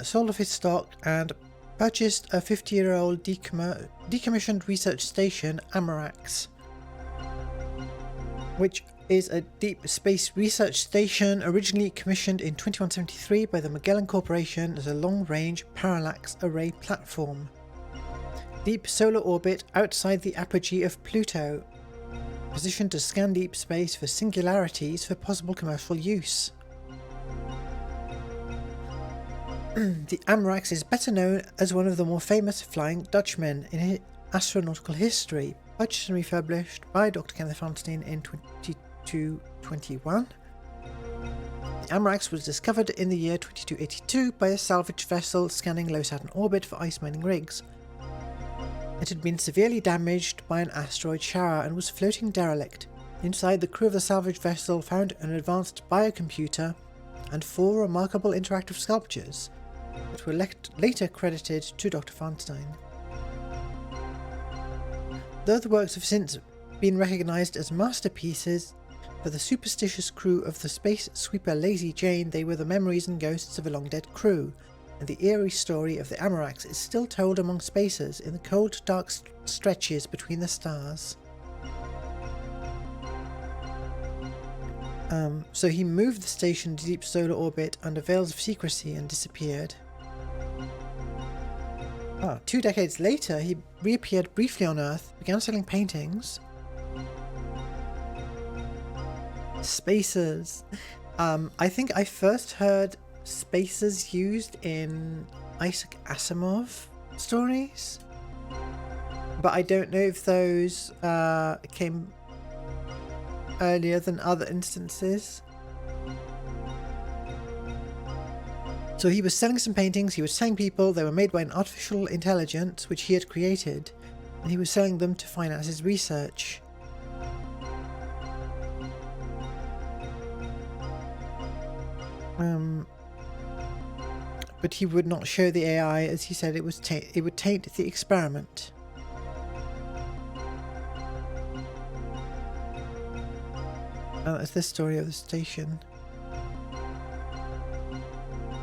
sold off his stock and purchased a 50-year-old decommissioned research station, Amarax, which is a deep space research station originally commissioned in 2173 by the Magellan Corporation as a long-range parallax array platform. Deep solar orbit outside the apogee of Pluto, positioned to scan deep space for singularities for possible commercial use. The Amarax is better known as one of the more famous Flying Dutchmen in astronautical history, purchased and refurbished by Dr. Kenneth Feinstein in 2221. The Amarax was discovered in the year 2282 by a salvage vessel scanning low Saturn orbit for ice mining rigs. It had been severely damaged by an asteroid shower and was floating derelict. Inside, the crew of the salvage vessel found an advanced biocomputer and 4 remarkable interactive sculptures that were later credited to Dr. Feinstein. Though the works have since been recognised as masterpieces, for the superstitious crew of the space sweeper Lazy Jane, they were the memories and ghosts of a long-dead crew, and the eerie story of the Amarax is still told among spacers in the cold, dark stretches between the stars. So he moved the station to deep solar orbit under veils of secrecy and disappeared. 2 decades later, he reappeared briefly on Earth, began selling paintings. Spacers. I think I first heard spacers used in Isaac Asimov stories, but I don't know if those came earlier than other instances. So he was selling some paintings, he was selling people, they were made by an artificial intelligence which he had created, and he was selling them to finance his research. But he would not show the AI, as he said it would taint the experiment. That's the story of the station.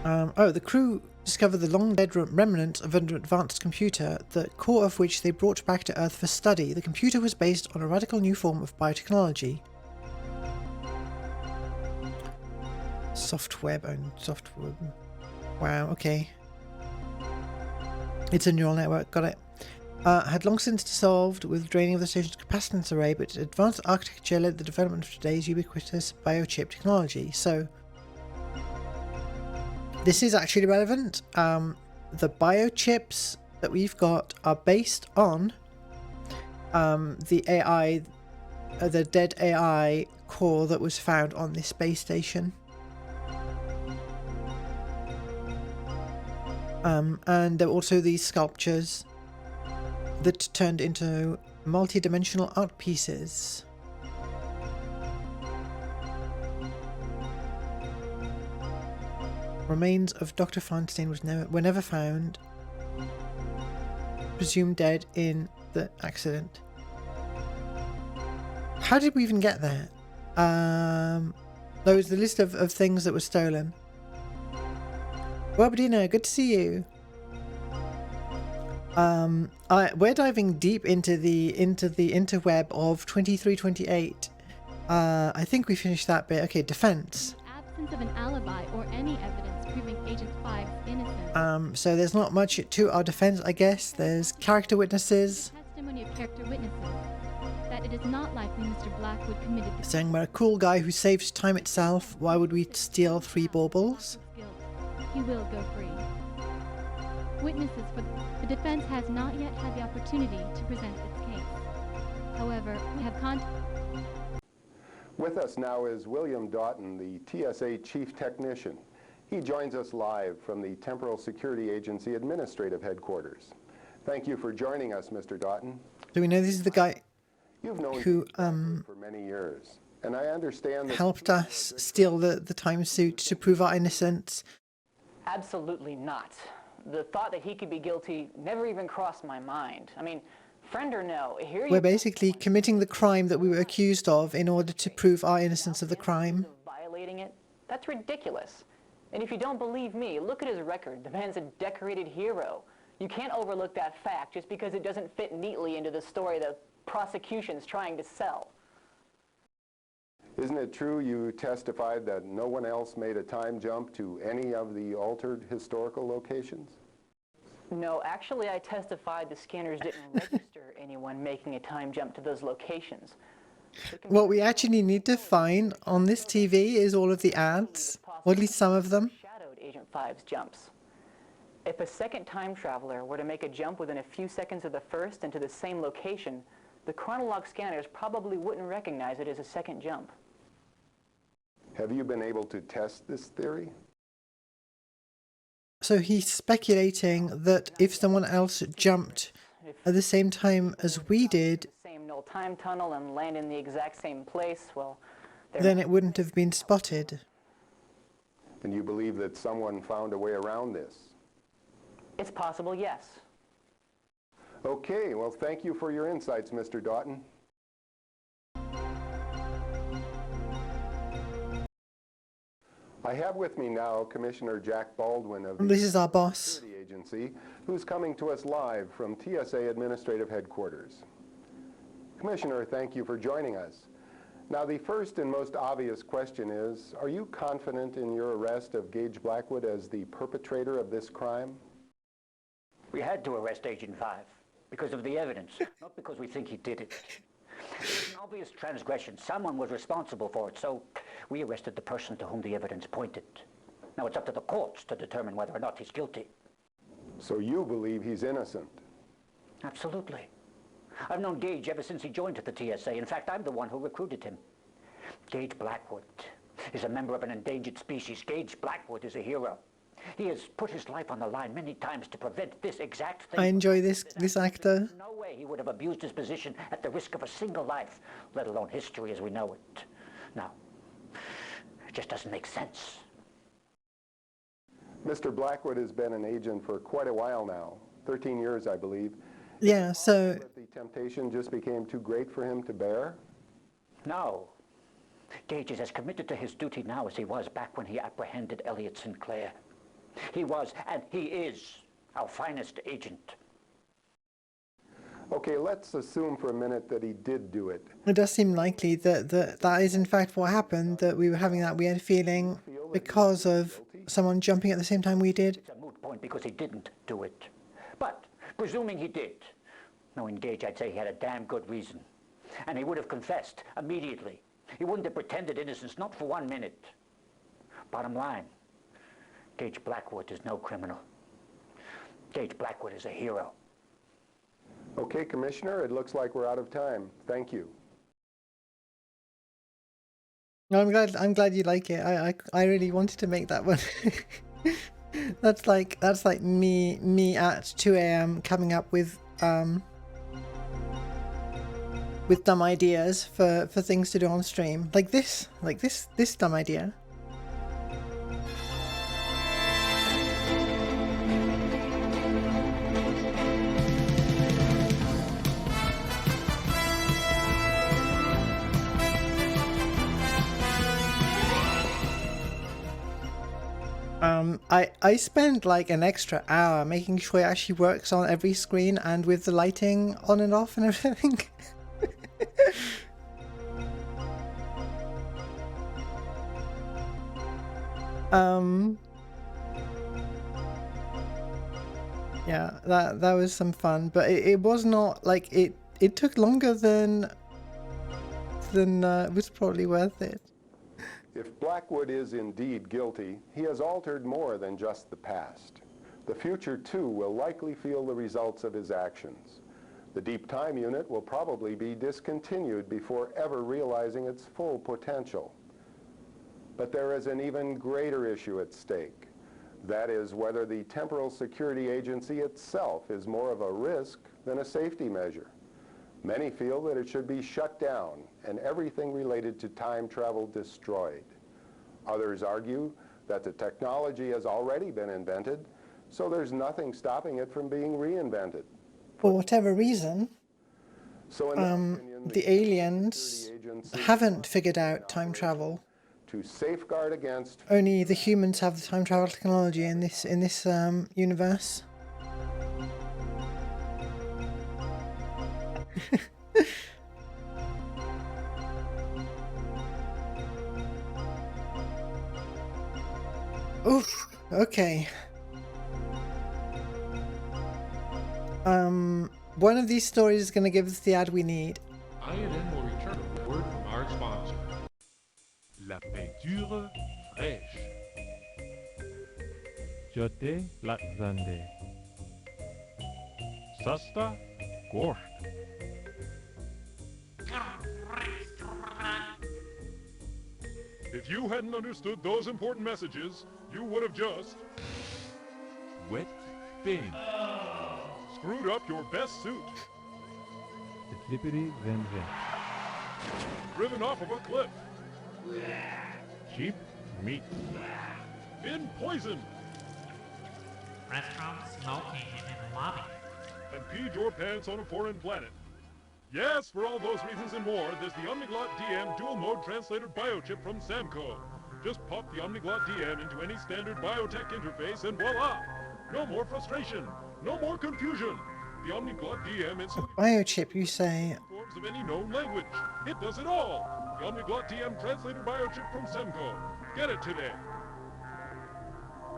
The crew discovered the long-dead remnants of an advanced computer, the core of which they brought back to Earth for study. The computer was based on a radical new form of biotechnology. Software. Wow, okay. It's a neural network, got it. Had long since dissolved with draining of the station's capacitance array, but advanced architecture led the development of today's ubiquitous biochip technology. So, this is actually relevant. The biochips that we've got are based on the AI, the dead AI core that was found on this space station. And there were also these sculptures that turned into multi-dimensional art pieces. Remains of Dr. Feinstein were never found, presumed dead in the accident. How did we even get there? There was the list of things that were stolen. Robadina, good to see you. We're diving deep into the interweb of 2328. I think we finished that bit. Okay, defense. Absence of an alibi or any evidence proving Agent 5's innocence. So there's not much to our defense, I guess. There's character witnesses. testimony of character witnesses that it is not likely Mr. Blackwood committed the Saying we're a cool guy who saves time itself. Why would we steal 3 baubles? guilt. He will go free. Witnesses for the defense has not yet had the opportunity to present its case. However, we have With us now is William Doughton, the TSA Chief Technician. He joins us live from the Temporal Security Agency Administrative Headquarters. Thank you for joining us, Mr. Doughton. Do we know this is the guy You've known who for many years, and I understand that helped us steal the time suit to prove our innocence? Absolutely not. The thought that he could be guilty never even crossed my mind. I mean, friend or no, here We're basically committing the crime that we were accused of in order to prove our innocence of the crime. violating it. That's ridiculous. And if you don't believe me, look at his record. The man's a decorated hero. You can't overlook that fact just because it doesn't fit neatly into the story the prosecution's trying to sell. Isn't it true you testified that no one else made a time jump to any of the altered historical locations? No, actually I testified the scanners didn't register anyone making a time jump to those locations. What we actually need to find on this TV is all of the ads, or at least some of them. Shadowed Agent 5's jumps. If a second time traveler were to make a jump within a few seconds of the first into the same location, the chronolog scanners probably wouldn't recognize it as a second jump. Have you been able to test this theory? So he's speculating that if someone else jumped at the same time as we did, Same null time tunnel and land in the exact same place, well, then it wouldn't have been spotted. And you believe that someone found a way around this? it's possible, yes. Okay, well, thank you for your insights, Mr. Doughton. I have with me now Commissioner Jack Baldwin of the This is our boss. Security Agency, who's coming to us live from TSA Administrative Headquarters. Commissioner, thank you for joining us. Now, the first and most obvious question is, are you confident in your arrest of Gage Blackwood as the perpetrator of this crime? We had to arrest Agent 5 because of the evidence, not because we think he did it. It was an obvious transgression. Someone was responsible for it, so we arrested the person to whom the evidence pointed. Now it's up to the courts to determine whether or not he's guilty. So you believe he's innocent? Absolutely. I've known Gage ever since he joined the TSA. In fact, I'm the one who recruited him. Gage Blackwood is a member of an endangered species. Gage Blackwood is a hero. He has put his life on the line many times to prevent this exact thing. I enjoy this actor. There's no way he would have abused his position at the risk of a single life, let alone history as we know it. Now, it just doesn't make sense. Mr. Blackwood has been an agent for quite a while now, 13 years, I believe. Yeah, so But the temptation just became too great for him to bear? No. Gage is as committed to his duty now as he was back when he apprehended Elliot Sinclair. He was, and he is, our finest agent. Okay, let's assume for a minute that he did do it. it does seem likely that that is in fact what happened, that we were having that weird feeling because of someone jumping at the same time we did. It's a moot point because he didn't do it. But, presuming he did, knowing Gage, I'd say he had a damn good reason. And he would have confessed immediately. He wouldn't have pretended innocence, not for 1 minute. Bottom line, Gage Blackwood is no criminal. Gage Blackwood is a hero. Okay, Commissioner, it looks like we're out of time. Thank you. No, I'm glad you like it. I really wanted to make that one. That's like me at 2 a.m. coming up with dumb ideas for things to do on stream. Like this dumb idea. I spent like an extra hour making sure it actually works on every screen and with the lighting on and off and everything. Yeah, that was some fun, but it was not like it took longer than it was probably worth it. If Blackwood is indeed guilty, he has altered more than just the past. The future, too, will likely feel the results of his actions. The Deep Time Unit will probably be discontinued before ever realizing its full potential. But there is an even greater issue at stake. That is whether the Temporal Security Agency itself is more of a risk than a safety measure. Many feel that it should be shut down and everything related to time travel destroyed. Others argue that the technology has already been invented, so there's nothing stopping it from being reinvented. For whatever reason, the aliens haven't figured out time travel. To safeguard against Only the humans have the time travel technology in this universe. Oof. Okay. One of these stories is going to give us the ad we need. INN will return with a word from our sponsor. La peinture fraîche. Jote Latzande. Sasta Gorsht. If you hadn't understood those important messages, you would have just Wet paint. screwed up your best suit, Flippity Van Van. driven off of a cliff, Cheap meat. been poisoned, Restaurant smoking in the lobby. and peed your pants on a foreign planet. Yes, for all those reasons and more, there's the Omniglot DM dual mode translator biochip from Samco. Just pop the Omniglot DM into any standard biotech interface and voila! No more frustration, no more confusion. The Omniglot DM instantly Biochip, you say? forms of any known language. It does it all. The Omniglot DM translator biochip from Semco. Get it today.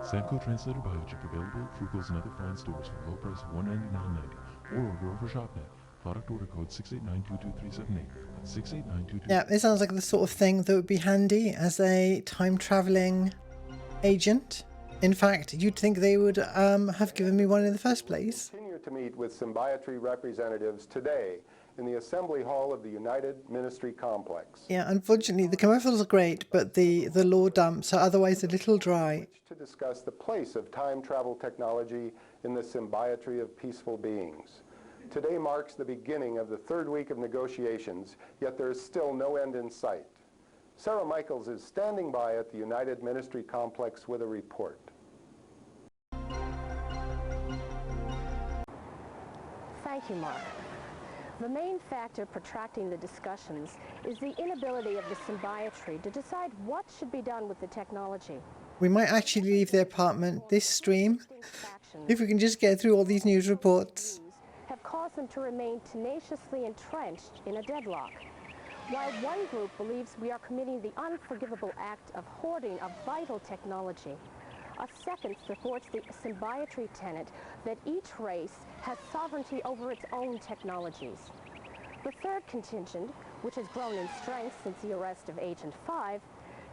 Samco Translator Biochip available at Frugal's and other fine stores for a low price of $199.90 or order over ShopNet. Product order code 689222378. That's 689222378. Yeah, it sounds like the sort of thing that would be handy as a time-traveling agent. In fact, you'd think they would have given me one in the first place. Continue to meet with Symbiotry representatives today in the Assembly Hall of the United Ministry Complex. Yeah, unfortunately, the commercials are great, but the law dumps are otherwise a little dry. To discuss the place of time travel technology in the symbiotry of peaceful beings. Today marks the beginning of the third week of negotiations, yet there is still no end in sight. Sarah Michaels is standing by at the United Ministry Complex with a report. Thank you, Mark. The main factor protracting the discussions is the inability of the symbiotry to decide what should be done with the technology. We might actually leave the apartment this stream if we can just get through all these news reports. Have caused them to remain tenaciously entrenched in a deadlock. While one group believes we are committing the unforgivable act of hoarding a vital technology, a second supports the symbiotry tenet that each race has sovereignty over its own technologies. The third contingent, which has grown in strength since the arrest of Agent 5,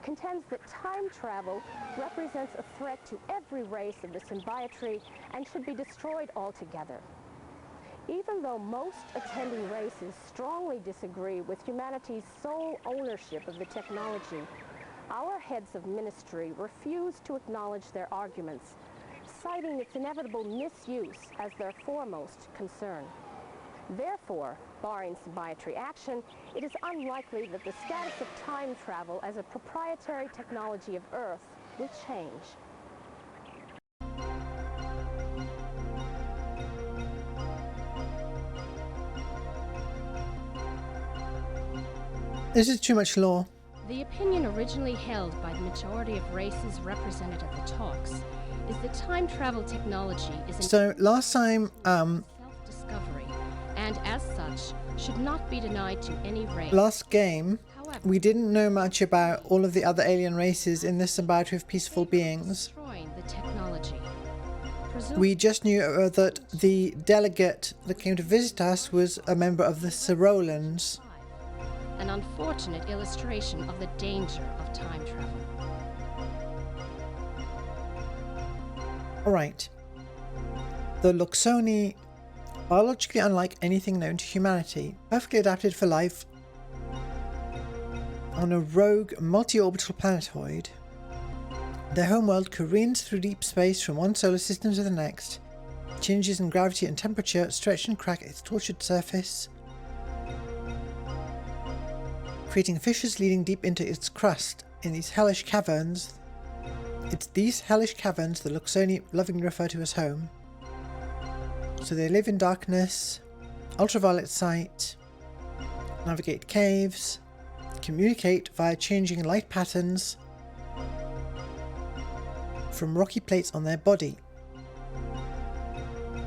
contends that time travel represents a threat to every race of the symbiotry and should be destroyed altogether. Even though most attending races strongly disagree with humanity's sole ownership of the technology, our heads of ministry refuse to acknowledge their arguments, citing its inevitable misuse as their foremost concern. Therefore, barring symbiotry action, it is unlikely that the status of time travel as a proprietary technology of Earth will change. This is too much law. The opinion originally held by the majority of races represented at the talks is that time travel technology is So last time, self-discovery, and as such, should not be denied to any race. last game, we didn't know much about all of the other alien races in this symbiotry of peaceful beings. Destroying the technology. we just knew that the delegate that came to visit us was a member of the Cerolans. An unfortunate illustration of the danger of time travel. Alright. The Luxoni, biologically unlike anything known to humanity, perfectly adapted for life on a rogue multi-orbital planetoid. Their homeworld careens through deep space from one solar system to the next. Changes in gravity and temperature stretch and crack its tortured surface, creating fissures leading deep into its crust. In these hellish caverns, it's these hellish caverns the Luxoni lovingly refer to as home. So they live in darkness, ultraviolet sight, navigate caves, communicate via changing light patterns from rocky plates on their body.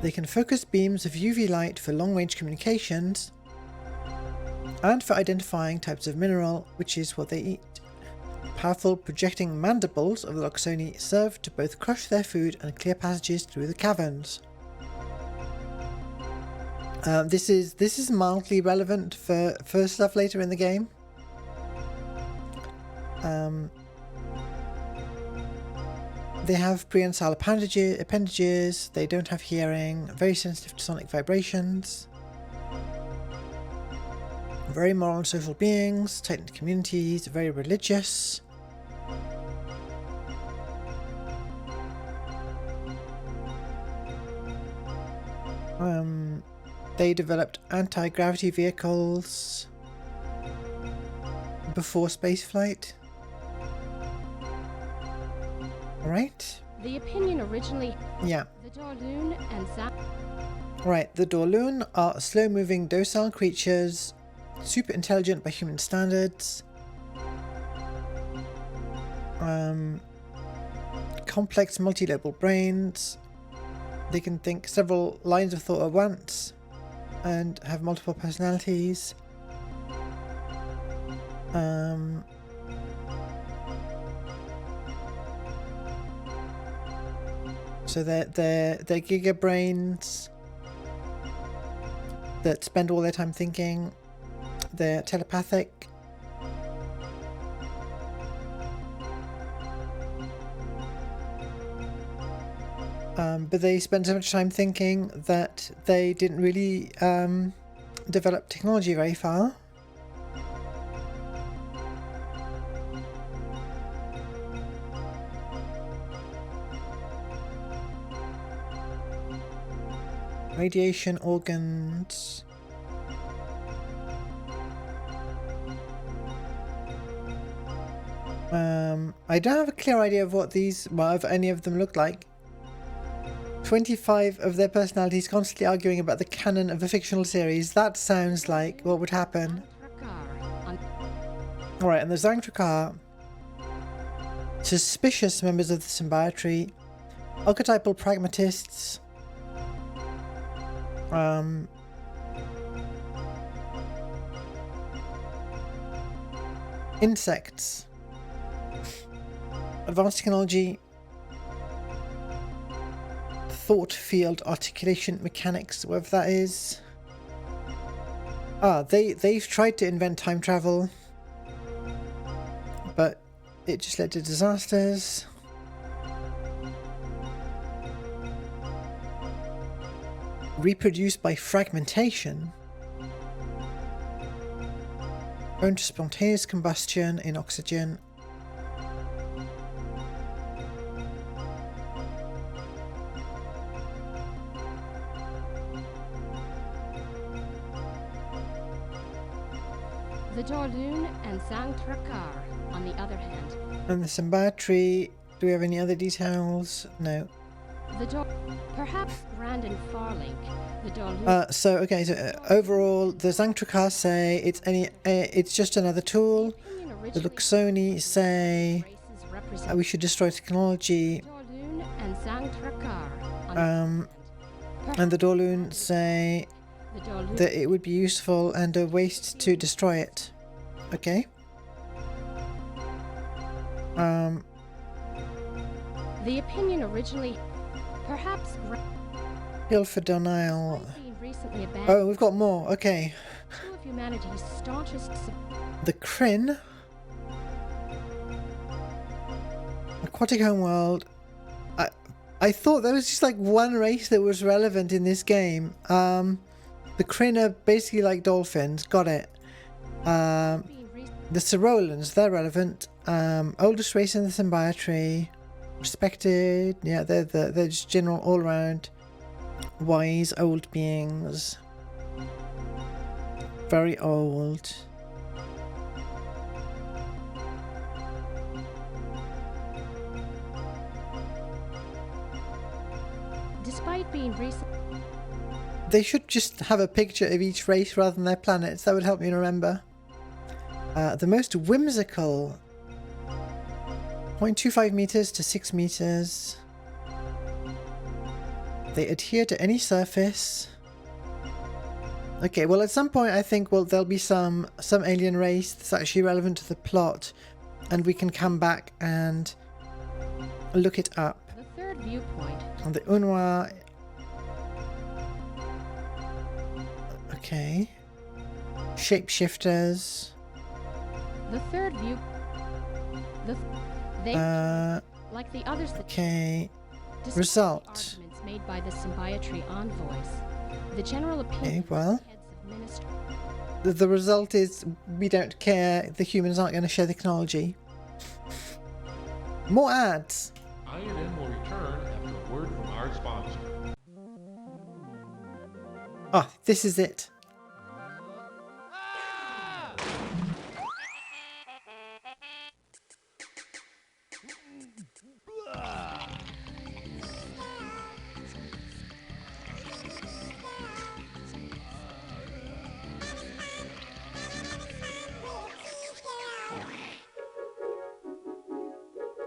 They can focus beams of UV light for long-range communications and for identifying types of mineral, which is what they eat. Powerful projecting mandibles of the Luxoni serve to both crush their food and clear passages through the caverns. This is mildly relevant for stuff later in the game. They have prehensile appendages, they don't have hearing, very sensitive to sonic vibrations, very moral and social beings, tight-knit communities, very religious. They developed anti-gravity vehicles before spaceflight. Right? The opinion originally... Yeah. The Dorloon and Right, the Dorloon are slow-moving, docile creatures, super intelligent by human standards. Complex multi-level brains. They can think several lines of thought at once and have multiple personalities. So they're giga brains that spend all their time thinking. They're telepathic. But they spend so much time thinking that they didn't really develop technology very far. Radiation organs. I don't have a clear idea of what these, well, if any of them look like. 25 of their personalities constantly arguing about the canon of a fictional series. That sounds like what would happen. Alright, and the Zangtrakar, suspicious members of the Symbiotry, archetypal pragmatists, insects, advanced technology, thought field articulation mechanics, whatever that is. They've tried to invent time travel, but it just led to disasters. Reproduced by fragmentation, prone to spontaneous combustion in oxygen. The Dorloon and Zangtrakar, on the other hand. And the Symbiotry, do we have any other details? No. Perhaps Brandon Farlink, the Dorloon. So overall, the Zangtrakar say it's just another tool. The Luxoni say we should destroy technology. And the Dorloon say that it would be useful and a waste to destroy it. Okay. The opinion originally... Perhaps Guildford Denial. being recently abandoned. Oh, we've got more. Okay. Two of humanity's staunchest. The Kryn. Aquatic Homeworld. I thought there was just like one race that was relevant in this game. The Kryn are basically like dolphins. Got it. The Cerolans, they're relevant. Oldest race in the Symbiotree. Respected. Yeah, they're just general all around wise old beings. Very old. Despite being recent. They should just have a picture of each race rather than their planets. That would help me remember. The most whimsical. 0.25 meters to 6 meters. They adhere to any surface. Okay, well at some point I think there'll be some alien race that's actually relevant to the plot, and we can come back and look it up. The third viewpoint. On the Unwa. Okay. Shapeshifters. The third view. They like the others. Okay. Despite Result. The arguments made by the Symbiotree envoys, the general opinion. Okay, well. Heads of The result is we don't care. The humans aren't going to share the technology. More ads. INN will return after a word from our sponsor. Oh, this is it.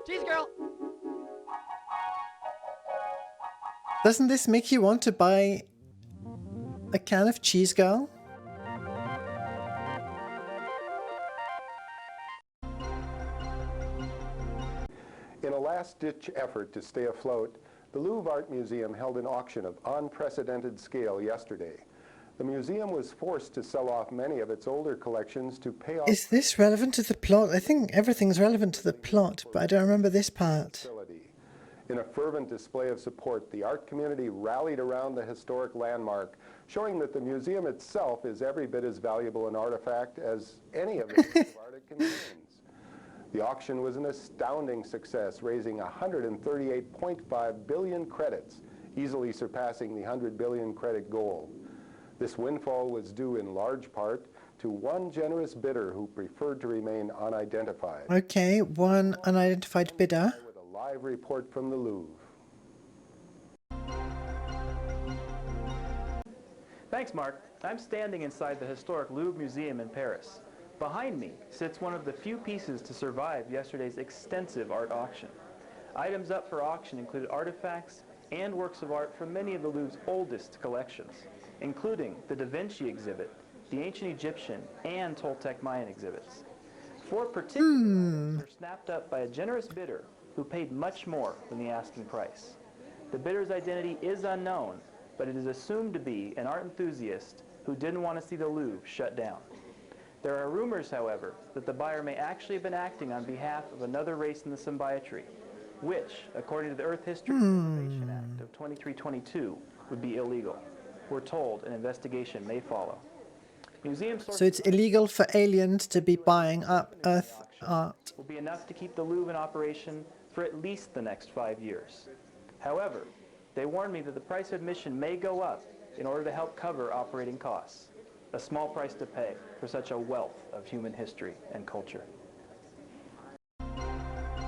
Cheese girl. Doesn't this make you want to buy a can of Cheese Girl? In a last-ditch effort to stay afloat, the Louvre Art Museum held an auction of unprecedented scale yesterday. The museum was forced to sell off many of its older collections to pay off... Is this relevant to the plot? I think everything's relevant to the plot, but I don't remember this part. In a fervent display of support, the art community rallied around the historic landmark, showing that the museum itself is every bit as valuable an artifact as any of the works of art it contains. The auction was an astounding success, raising 138.5 billion credits, easily surpassing the 100 billion credit goal. This windfall was due in large part to one generous bidder who preferred to remain unidentified. Okay, one unidentified bidder. With a live report from the Louvre. Thanks, Mark. I'm standing inside the historic Louvre Museum in Paris. Behind me sits one of the few pieces to survive yesterday's extensive art auction. Items up for auction included artifacts and works of art from many of the Louvre's oldest collections, including the Da Vinci exhibit, the ancient Egyptian, and Toltec Mayan exhibits. 4 particular items were snapped up by a generous bidder who paid much more than the asking price. The bidder's identity is unknown, but it is assumed to be an art enthusiast who didn't want to see the Louvre shut down. There are rumors, however, that the buyer may actually have been acting on behalf of another race in the Symbiotree, which, according to the Earth History Conservation Act of 2322, would be illegal. We're told an investigation may follow. So it's illegal for aliens to be buying up Earth art. Will be enough to keep the Louvre in operation for at least the next 5 years. However, they warned me that the price of admission may go up in order to help cover operating costs. A small price to pay for such a wealth of human history and culture.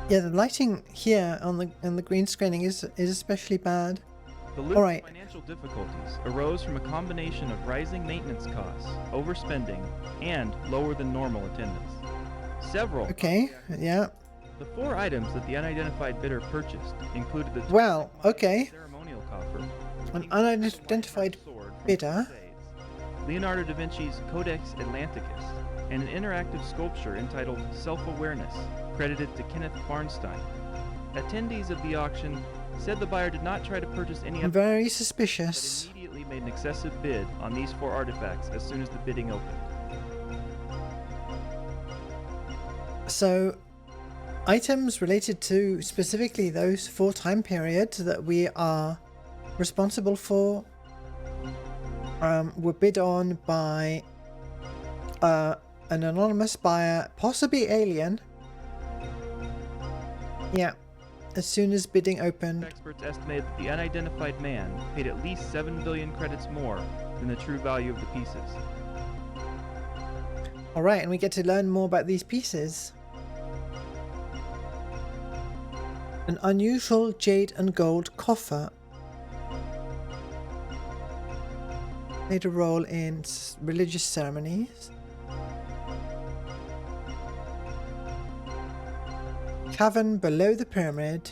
Yeah, the lighting here on the green screening is especially bad. The Louvre's financial difficulties arose from a combination of rising maintenance costs, overspending, and lower than normal attendance. Several. Okay, yeah. The 4 items that the unidentified bidder purchased included the ceremonial coffer, an unidentified bidder, Leonardo da Vinci's Codex Atlanticus, and an interactive sculpture entitled Self-Awareness, credited to Kenneth Farnstein. Attendees of the auction said the buyer did not try to purchase any I'm very suspicious. but immediately made an excessive bid on these 4 artifacts as soon as the bidding opened. So, items related to specifically those 4 time periods that we are responsible for were bid on by an anonymous buyer, possibly alien. Yeah, as soon as bidding opened. Experts estimate that the unidentified man paid at least 7 billion credits more than the true value of the pieces. Alright, and we get to learn more about these pieces. An unusual jade and gold coffer. Played a role in religious ceremonies. Cavern below the pyramid.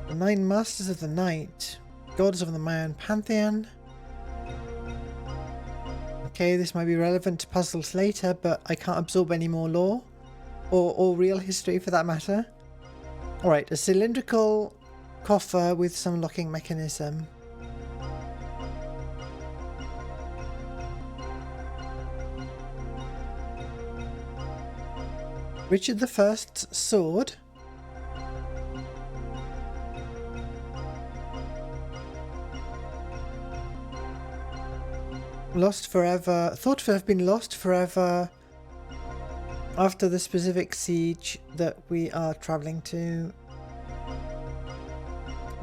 The 9 Masters of the Night. Gods of the Mayan Pantheon. Okay, this might be relevant to puzzles later, but I can't absorb any more lore. Or real history for that matter. Alright, a cylindrical coffer with some locking mechanism. Richard I's sword. Lost forever. Thought to have been lost forever after the specific siege that we are travelling to.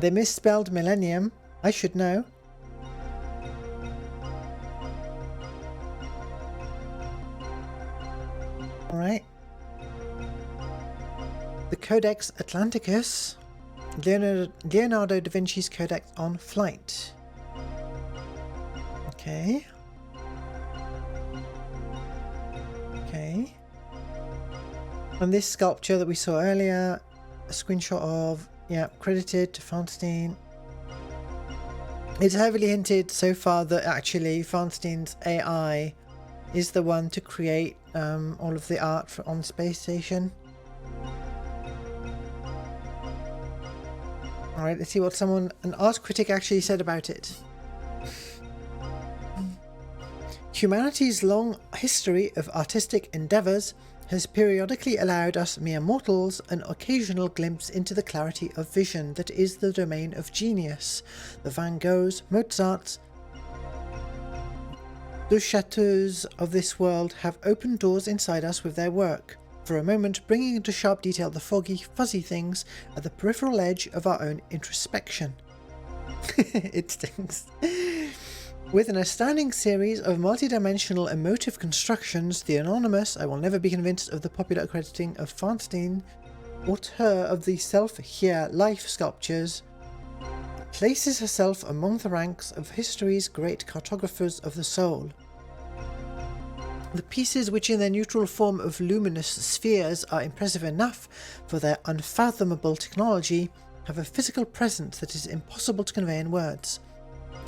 They misspelled millennium. I should know. Alright. The Codex Atlanticus. Leonardo da Vinci's Codex on Flight. Okay. Okay. And this sculpture that we saw earlier, a screenshot of, yeah, credited to Feinstein. It's heavily hinted so far that actually Feinstein's AI is the one to create all of the art on the space station. Alright, let's see what an art critic actually said about it. Humanity's long history of artistic endeavours has periodically allowed us mere mortals an occasional glimpse into the clarity of vision that is the domain of genius. The Van Goghs, Mozarts, Duchateaus of this world have opened doors inside us with their work, for a moment bringing into sharp detail the foggy, fuzzy things at the peripheral edge of our own introspection. It stings. With an astounding series of multidimensional emotive constructions, the anonymous, I will never be convinced of the popular accrediting of Feinstein, auteur of the Self-Here Life sculptures, places herself among the ranks of history's great cartographers of the soul. The pieces, which in their neutral form of luminous spheres are impressive enough for their unfathomable technology, have a physical presence that is impossible to convey in words,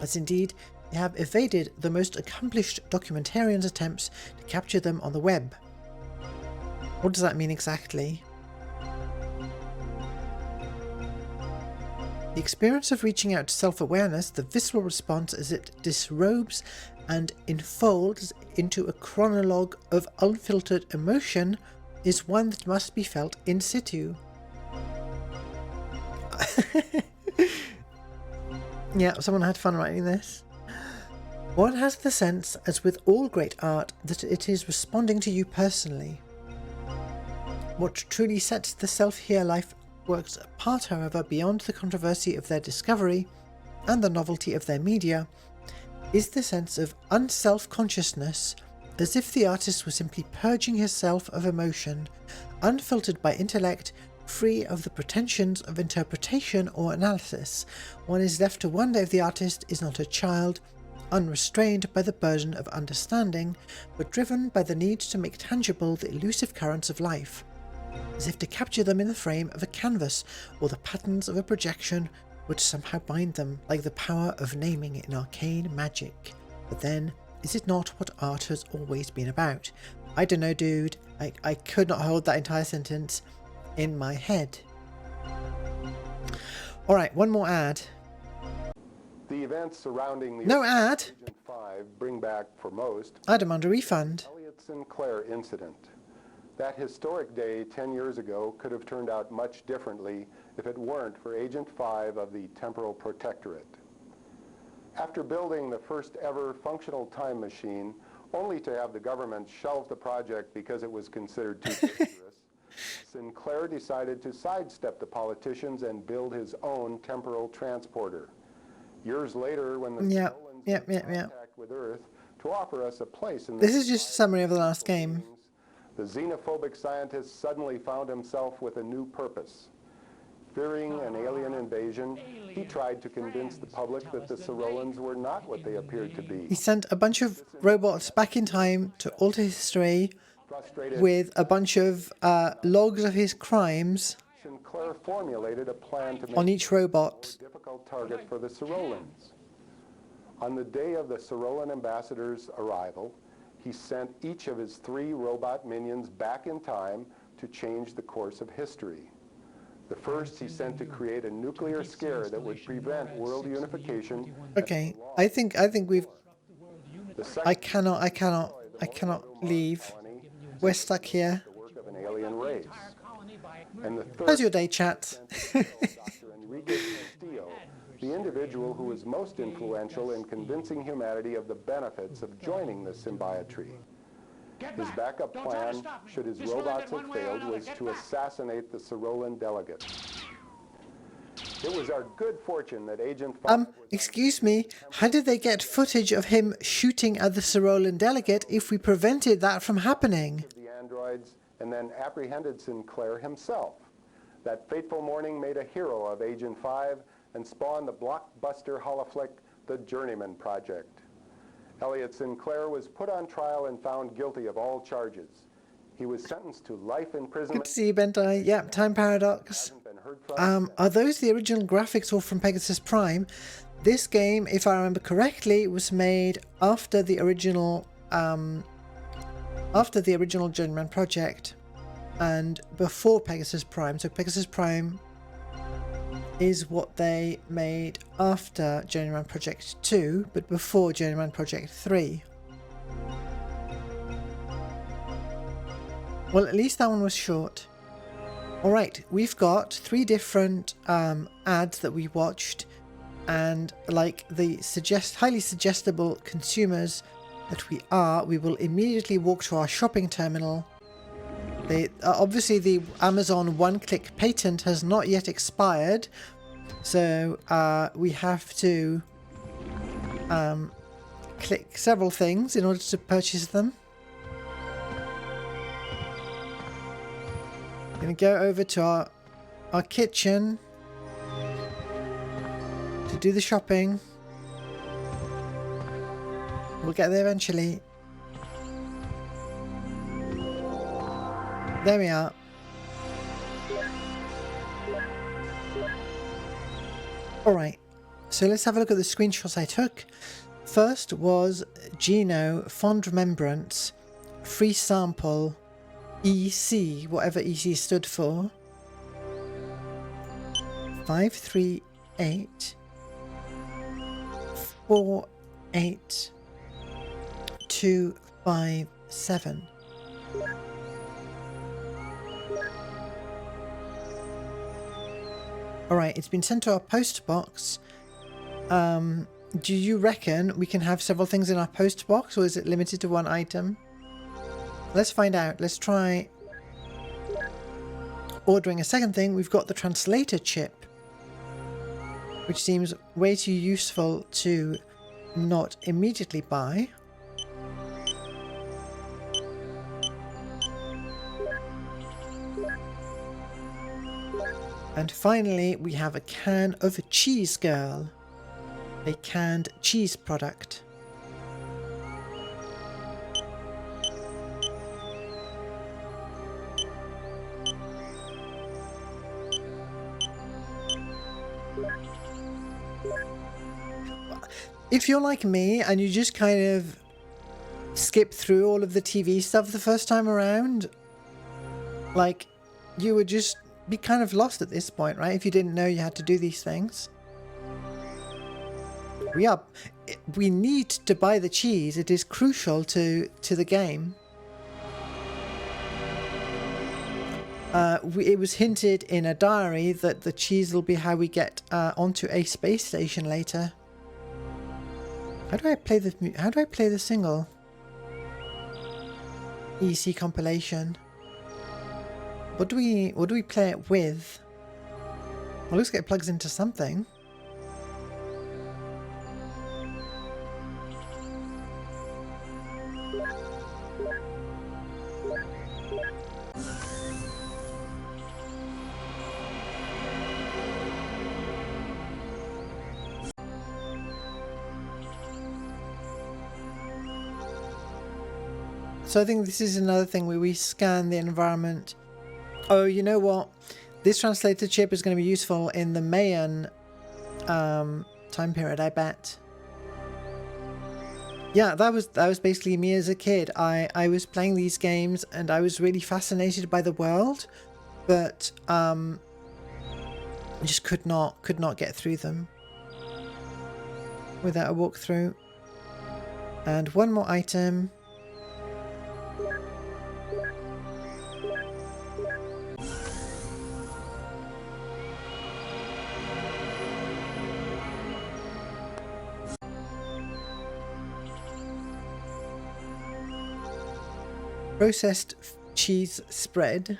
as indeed they have evaded the most accomplished documentarians' attempts to capture them on the web. What does that mean exactly? The experience of reaching out to self-awareness, the visceral response as it disrobes and enfolds into a chronologue of unfiltered emotion, is one that must be felt in situ. Yeah, someone had fun writing this. One has the sense, as with all great art, that it is responding to you personally. What truly sets the Self-Here Life works apart, however, beyond the controversy of their discovery and the novelty of their media, is the sense of unself-consciousness, as if the artist was simply purging himself of emotion, unfiltered by intellect, free of the pretensions of interpretation or analysis. One is left to wonder if the artist is not a child, unrestrained by the burden of understanding, but driven by the need to make tangible the elusive currents of life, as if to capture them in the frame of a canvas or the patterns of a projection would somehow bind them, like the power of naming in arcane magic. But then, Is it not what art has always been about? I don't know, dude. I could not hold that entire sentence in my head. Alright, one more ad. The events surrounding the No ad! Agent 5 bring back, for most, I demand a refund. Elliot Sinclair incident. That historic day 10 years ago could have turned out much differently if it weren't for Agent 5 of the Temporal Protectorate. After building the first ever functional time machine, only to have the government shelve the project because it was considered too dangerous, Sinclair decided to sidestep the politicians and build his own temporal transporter. Years later, when the Solons made contact with Earth to offer us a place in This is just a summary of the last game. the xenophobic scientist suddenly found himself with a new purpose. Fearing an alien invasion, he tried to convince the public that the Sorolans were not what they appeared to be. He sent a bunch of robots back in time to alter history with a bunch of logs of his crimes Sinclair formulated a plan to make on each robot. a difficult target for the Sorolans. On the day of the Sorolan ambassador's arrival, he sent each of his 3 robot minions back in time to change the course of history. The first he sent to create a nuclear scare that would prevent world unification. Okay, I think we've. I cannot leave. We're stuck here. The work of an alien race. And the third, How's your day, chat? Dr. Enrique Castillo, the individual who was most influential in convincing humanity of the benefits of joining the symbiotree. His backup plan, should his robots have failed, was to assassinate the Sorolan delegate. It was our good fortune that Agent 5 Excuse me, how did they get footage of him shooting at the Sorolan delegate if we prevented that from happening? the androids and then apprehended Sinclair himself. That fateful morning made a hero of Agent 5 and spawned the blockbuster holoflick, The Journeyman Project. Elliot Sinclair was put on trial and found guilty of all charges. He was sentenced to life imprisonment. Good to see you, Bentai. Yep, Time Paradox. Are those the original graphics or from Pegasus Prime? This game, if I remember correctly, was made after the original Journeyman project and before Pegasus Prime. So Pegasus Prime is what they made after Journeyman Project 2, but before Journeyman Project 3. Well, at least that one was short. Alright, we've got 3 different ads that we watched, and like the highly suggestible consumers that we are, we will immediately walk to our shopping terminal. Obviously the Amazon one-click patent has not yet expired, so we have to click several things in order to purchase them. Gonna go over to our kitchen to do the shopping. We'll get there eventually. There we are. Alright, so let's have a look at the screenshots I took. First was Gino, Fond Remembrance, free sample, EC, whatever EC stood for. 538 48257. Alright, it's been sent to our post box. Do you reckon we can have several things in our post box, or is it limited to one item? Let's find out. Let's try ordering a second thing. We've got the translator chip, which seems way too useful to not immediately buy. And finally, we have a can of Cheese Girl, a canned cheese product. If you're like me and you just kind of skip through all of the TV stuff the first time around, like, you would just be kind of lost at this point, right? If you didn't know you had to do these things. We need to buy the cheese. It is crucial to the game. It was hinted in a diary that the cheese will be how we get onto a space station later. How do I play the single? EC compilation. What do we play it with? Well, looks like it plugs into something. So I think this is another thing where we scan the environment. Oh, you know what? This translator chip is going to be useful in the Mayan time period, I bet. Yeah, that was basically me as a kid. I was playing these games and I was really fascinated by the world, but I just could not get through them without a walkthrough. And one more item. Processed cheese spread.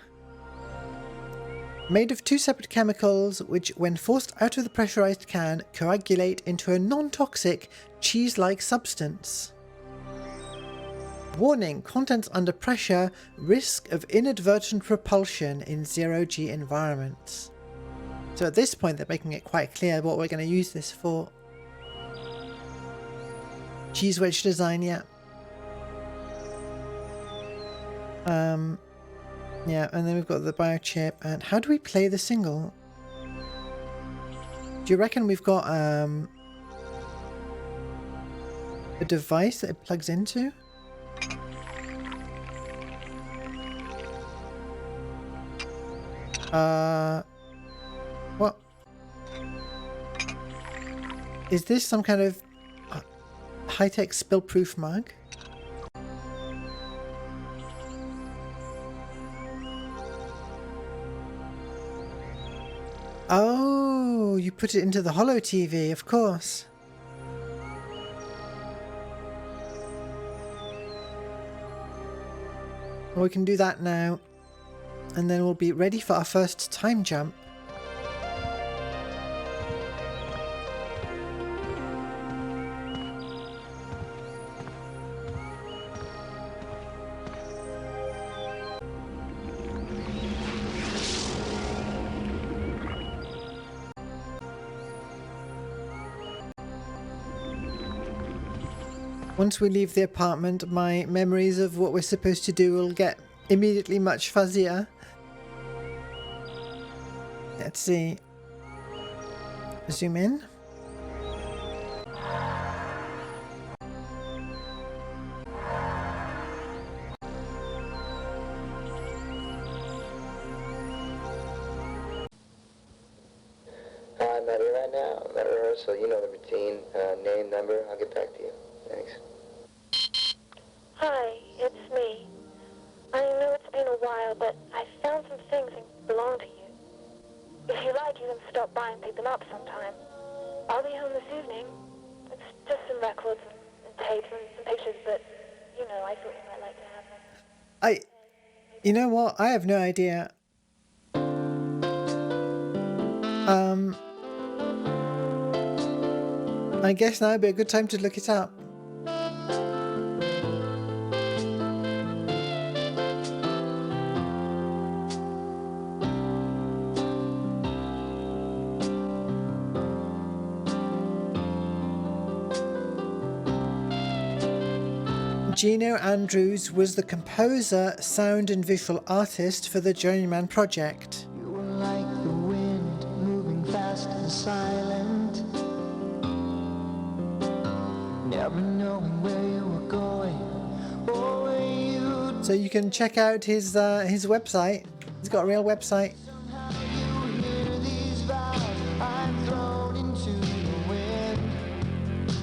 Made of 2 separate chemicals which, when forced out of the pressurized can, coagulate into a non-toxic, cheese-like substance. Warning, contents under pressure, risk of inadvertent propulsion in zero-G environments. So at this point they're making it quite clear what we're going to use this for. Cheese wedge design, yeah. Yeah, and then we've got the biochip. And how do we play the single? Do you reckon we've got a device that it plugs into? What? Is this some kind of high-tech spill-proof mug? Oh, you put it into the Holo TV, of course. Well, we can do that now. And then we'll be ready for our first time jump. Once we leave the apartment, my memories of what we're supposed to do will get immediately much fuzzier. Let's see. Zoom in. I'm at it right now. I'm at rehearsal. You know the routine. Name, number. I'll get back to you. Thanks. Hi, it's me. I know it's been a while, but I found some things that belong to you. If you like, you can stop by and pick them up sometime. I'll be home this evening. It's just some records and tapes and some pictures, but, you know, I thought you might like to have them. You know what? I have no idea. I guess now would be a good time to look it up. Gino Andrews was the composer, sound and visual artist for the Journeyman project. You were like the wind, moving fast and silent, never knowing where you were going So you can check out his website. He's got a real website. I'm thrown into the wind,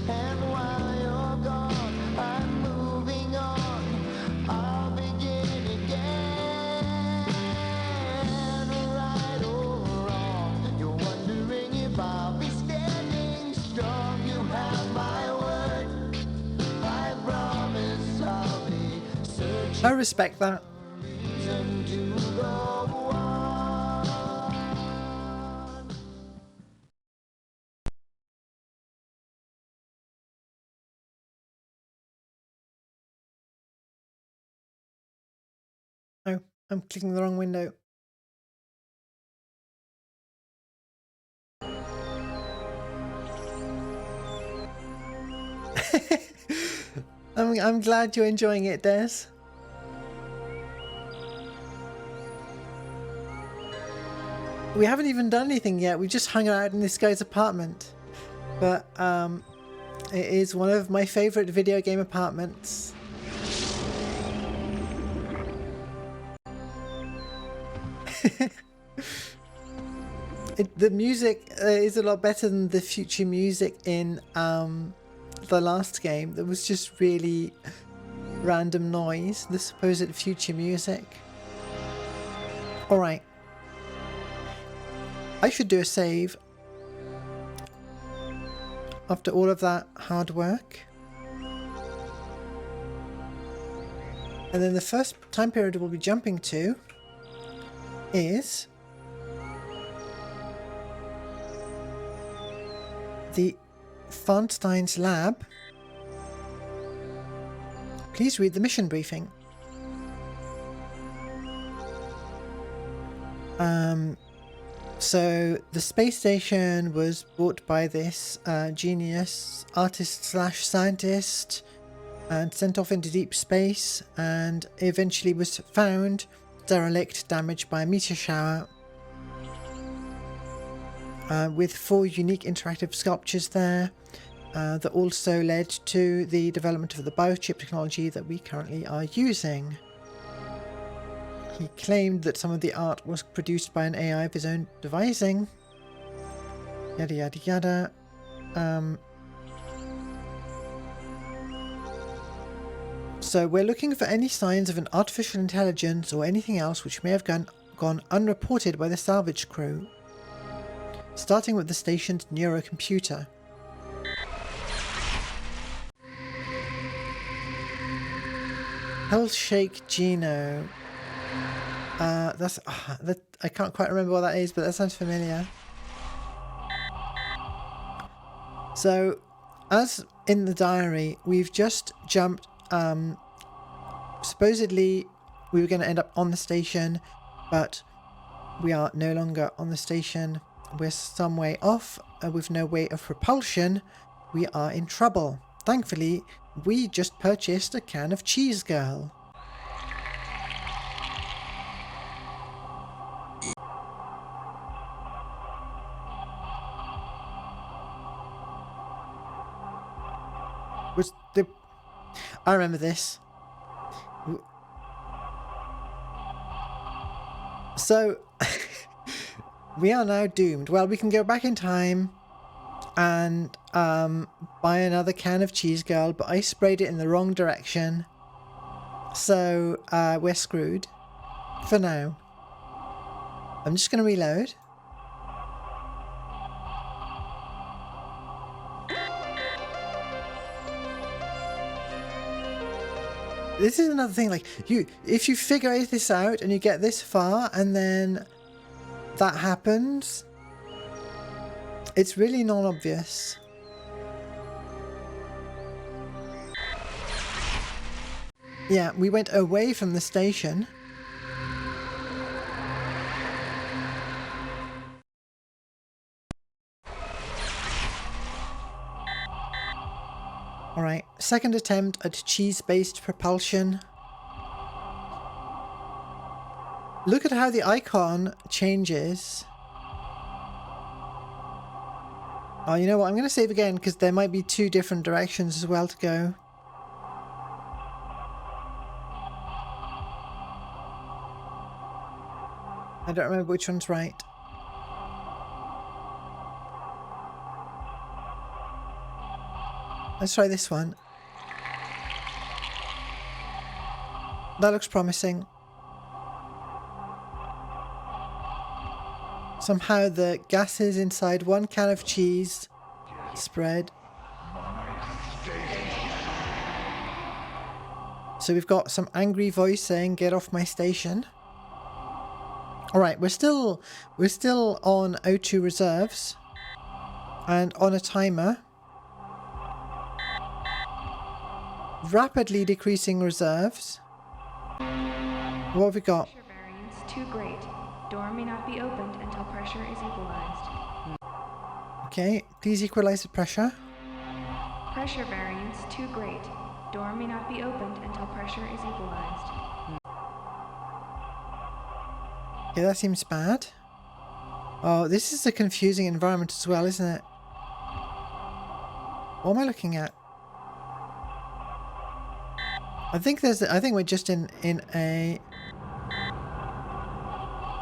and while you're gone, I'm moving on. I'll begin again, right or wrong. You're wondering if I'll be standing strong. You have my word. I promise I'll be searching. I respect that. Reason to go on. Oh, I'm clicking the wrong window. I'm glad you're enjoying it, Des. We haven't even done anything yet. We've just hung out in this guy's apartment. But it is one of my favorite video game apartments. The music is a lot better than the future music in the last game. That was just really random noise, the supposed future music. Alright. I should do a save after all of that hard work. And then the first time period we'll be jumping to is the Farnstein's lab. Please read the mission briefing. So the space station was bought by this genius artist slash scientist and sent off into deep space, and eventually was found derelict, damaged by a meteor shower, with 4 unique interactive sculptures there that also led to the development of the biochip technology that we currently are using. He claimed that some of the art was produced by an AI of his own devising. Yada yada yada. So we're looking for any signs of an artificial intelligence or anything else which may have gone unreported by the salvage crew. Starting with the station's neurocomputer. Hellshake Geno. I can't quite remember what that is, but that sounds familiar. So, as in the diary, we've just jumped. Supposedly, we were going to end up on the station, but we are no longer on the station. We're some way off with no way of propulsion. We are in trouble. Thankfully, we just purchased a can of Cheese Girl. I remember this. So, we are now doomed. Well, we can go back in time and buy another can of Cheese Girl, but I sprayed it in the wrong direction. So, we're screwed. For now. I'm just going to reload. This is another thing, like, if you figure this out and you get this far and then that happens, it's really non-obvious. Yeah, we went away from the station. Alright, second attempt at cheese-based propulsion. Look at how the icon changes. Oh, you know what? I'm going to save again because there might be 2 different directions as well to go. I don't remember which one's right. Let's try this one. That looks promising. Somehow the gases inside one can of cheese spread. So we've got some angry voice saying, "Get off my station." Alright, we're still on O2 reserves and on a timer. Rapidly decreasing reserves. What have we got? Pressure variance too great. Door may not be opened until pressure is equalized. Okay, please equalize the pressure. Pressure variance too great. Door may not be opened until pressure is equalized. Okay, that seems bad. Oh, this is a confusing environment as well, isn't it? What am I looking at? I think we're just in a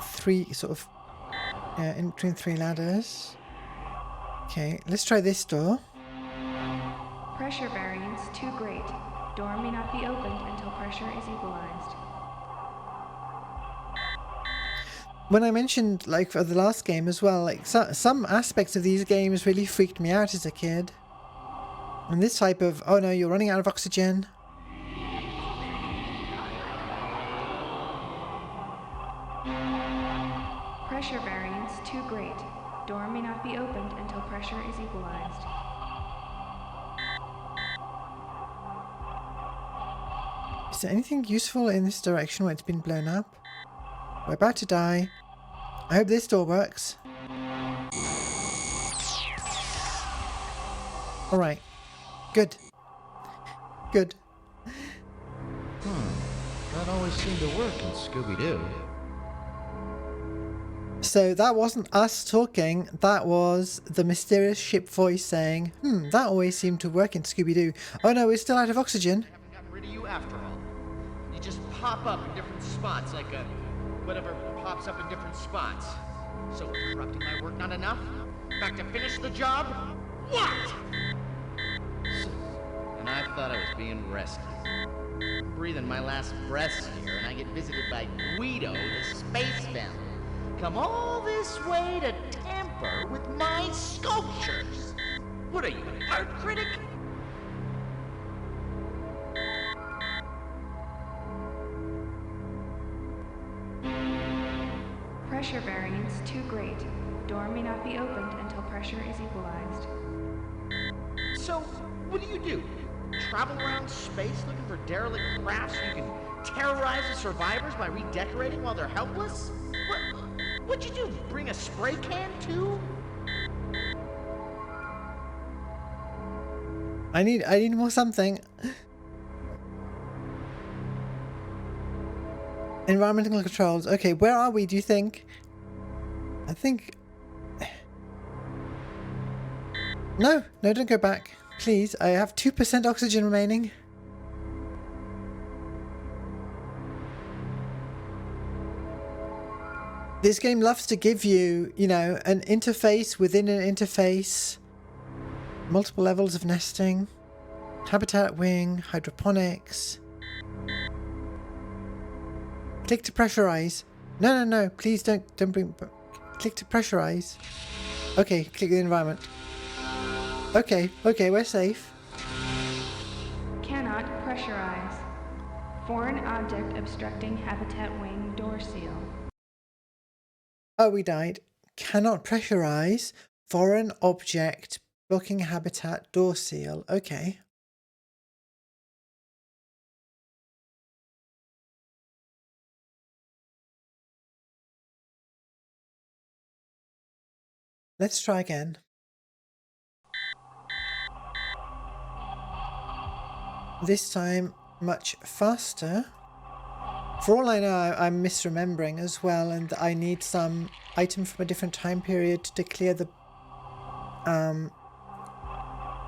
three sort of in between three ladders. Okay, let's try this door. Pressure variance too great. Door may not be opened until pressure is equalized. When I mentioned, like, for the last game as well, like, some aspects of these games really freaked me out as a kid. And this type of, oh no, you're running out of oxygen. Pressure variance too great. Door may not be opened until pressure is equalized. Is there anything useful in this direction where it's been blown up? We're about to die. I hope this door works. Alright. Good. Good. That always seemed to work in Scooby-Doo. So that wasn't us talking, that was the mysterious ship voice saying, that always seemed to work in Scooby-Doo. Oh no, we're still out of oxygen. I haven't gotten rid of you after all. You just pop up in different spots like a whatever pops up in different spots. So interrupting my work not enough? Back to finish the job? What? And I thought I was being rescued. I'm breathing my last breaths here, and I get visited by Guido, the space family. Come all this way to tamper with my sculptures. What are you, an art critic? Pressure variance too great. Door may not be opened until pressure is equalized. So, what do? Travel around space looking for derelict crafts so you can terrorize the survivors by redecorating while they're helpless? What'd you do? Bring a spray can too? I need more something. Environmental controls. Okay, where are we, do you think? I think... No, don't go back. Please, I have 2% oxygen remaining. This game loves to give you, you know, an interface within an interface. Multiple levels of nesting. Habitat wing, hydroponics. Click to pressurize. No, please don't bring... Click to pressurize. Okay, click the environment. Okay, we're safe. Cannot pressurize. Foreign object obstructing habitat wing door seal. Oh, we died. Cannot pressurize. Foreign object blocking habitat door seal. Okay. Let's try again. This time much faster. For all I know, I'm misremembering as well, and I need some item from a different time period to clear the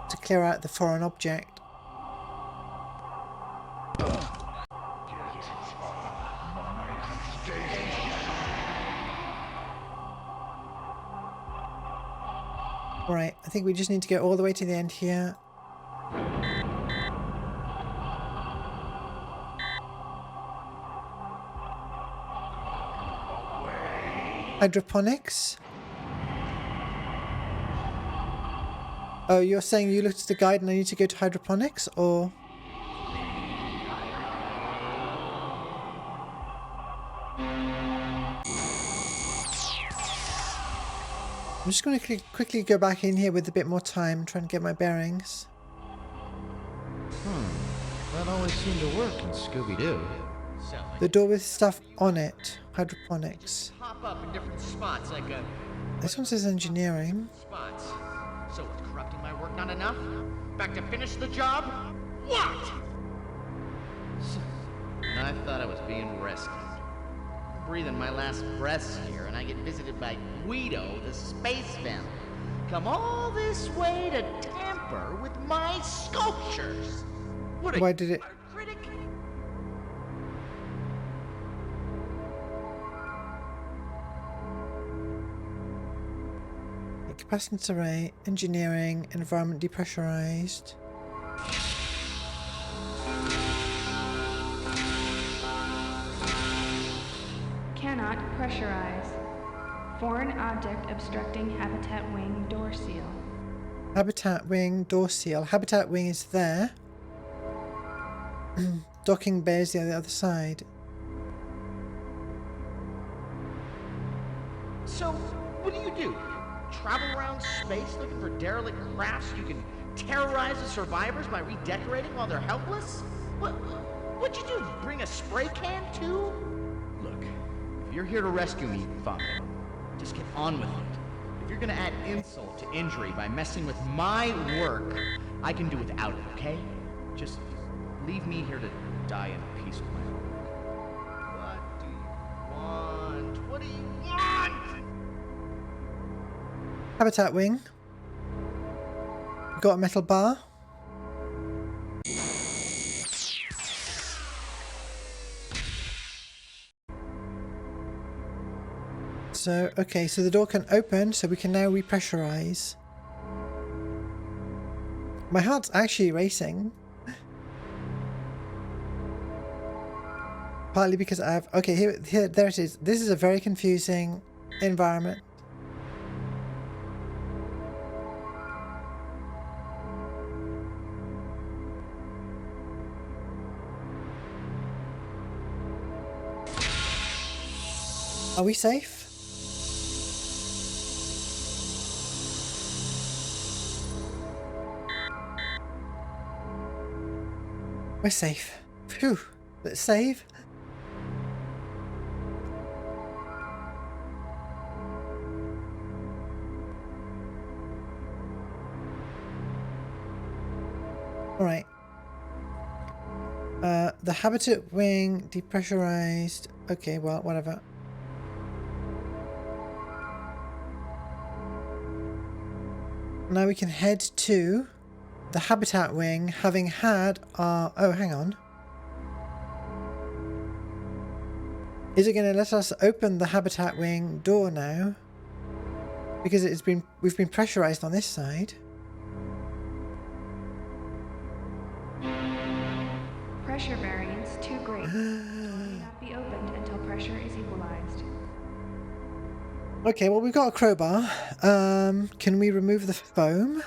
to clear out the foreign object. Alright, I think we just need to go all the way to the end here. Hydroponics. Oh, you're saying you looked at the guide and I need to go to hydroponics, or? I'm just going to quickly go back in here with a bit more time, try and get my bearings. That always seemed to work in Scooby-Doo. The door with stuff on it. Hydroponics. Pop up in different spots like a... This one says engineering. Spots. So with corrupting my work not enough? Back to finish the job? What? And I thought I was being rescued. I'm breathing my last breaths here, and I get visited by Guido, the space family. Come all this way to tamper with my sculptures. What Why did it? critic? Capacitance array, engineering, environment depressurized. Cannot pressurize. Foreign object obstructing habitat wing door seal. Habitat wing, door seal. Habitat wing is there. Docking bay is the other side. So, what do? Travel around space looking for derelict crafts you can terrorize the survivors by redecorating while they're helpless? What'd you do? Bring a spray can too? Look, if you're here to rescue me, fine. Just get on with it. If you're gonna add insult to injury by messing with my work, I can do without it, okay? Just leave me here to die in peace with my own work. What do you want? What do you want? Habitat wing. Got a metal bar. So, okay, so the door can open, so we can now repressurize. My heart's actually racing. Partly because I have... Okay, here, there it is. This is a very confusing environment. Are we safe? We're safe. Phew. Let's save. Alright. The habitat wing depressurized. Okay, well, whatever. Now we can head to the habitat wing, having had our... Oh, hang on. Is it going to let us open the habitat wing door now? Because we've been pressurized on this side. Pressure variance too great. Door may not be opened until pressure is equalized. Okay, well, we've got a crowbar. Can we remove the foam?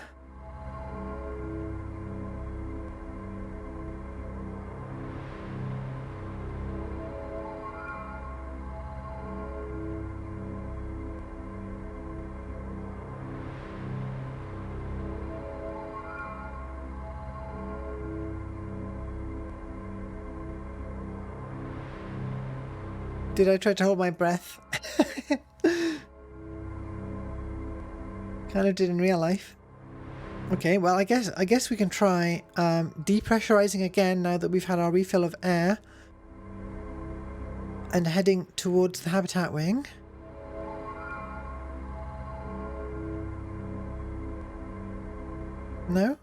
Did I try to hold my breath? Kind of did in real life. Okay, well, I guess we can try depressurizing again now that we've had our refill of air and heading towards the habitat wing. No?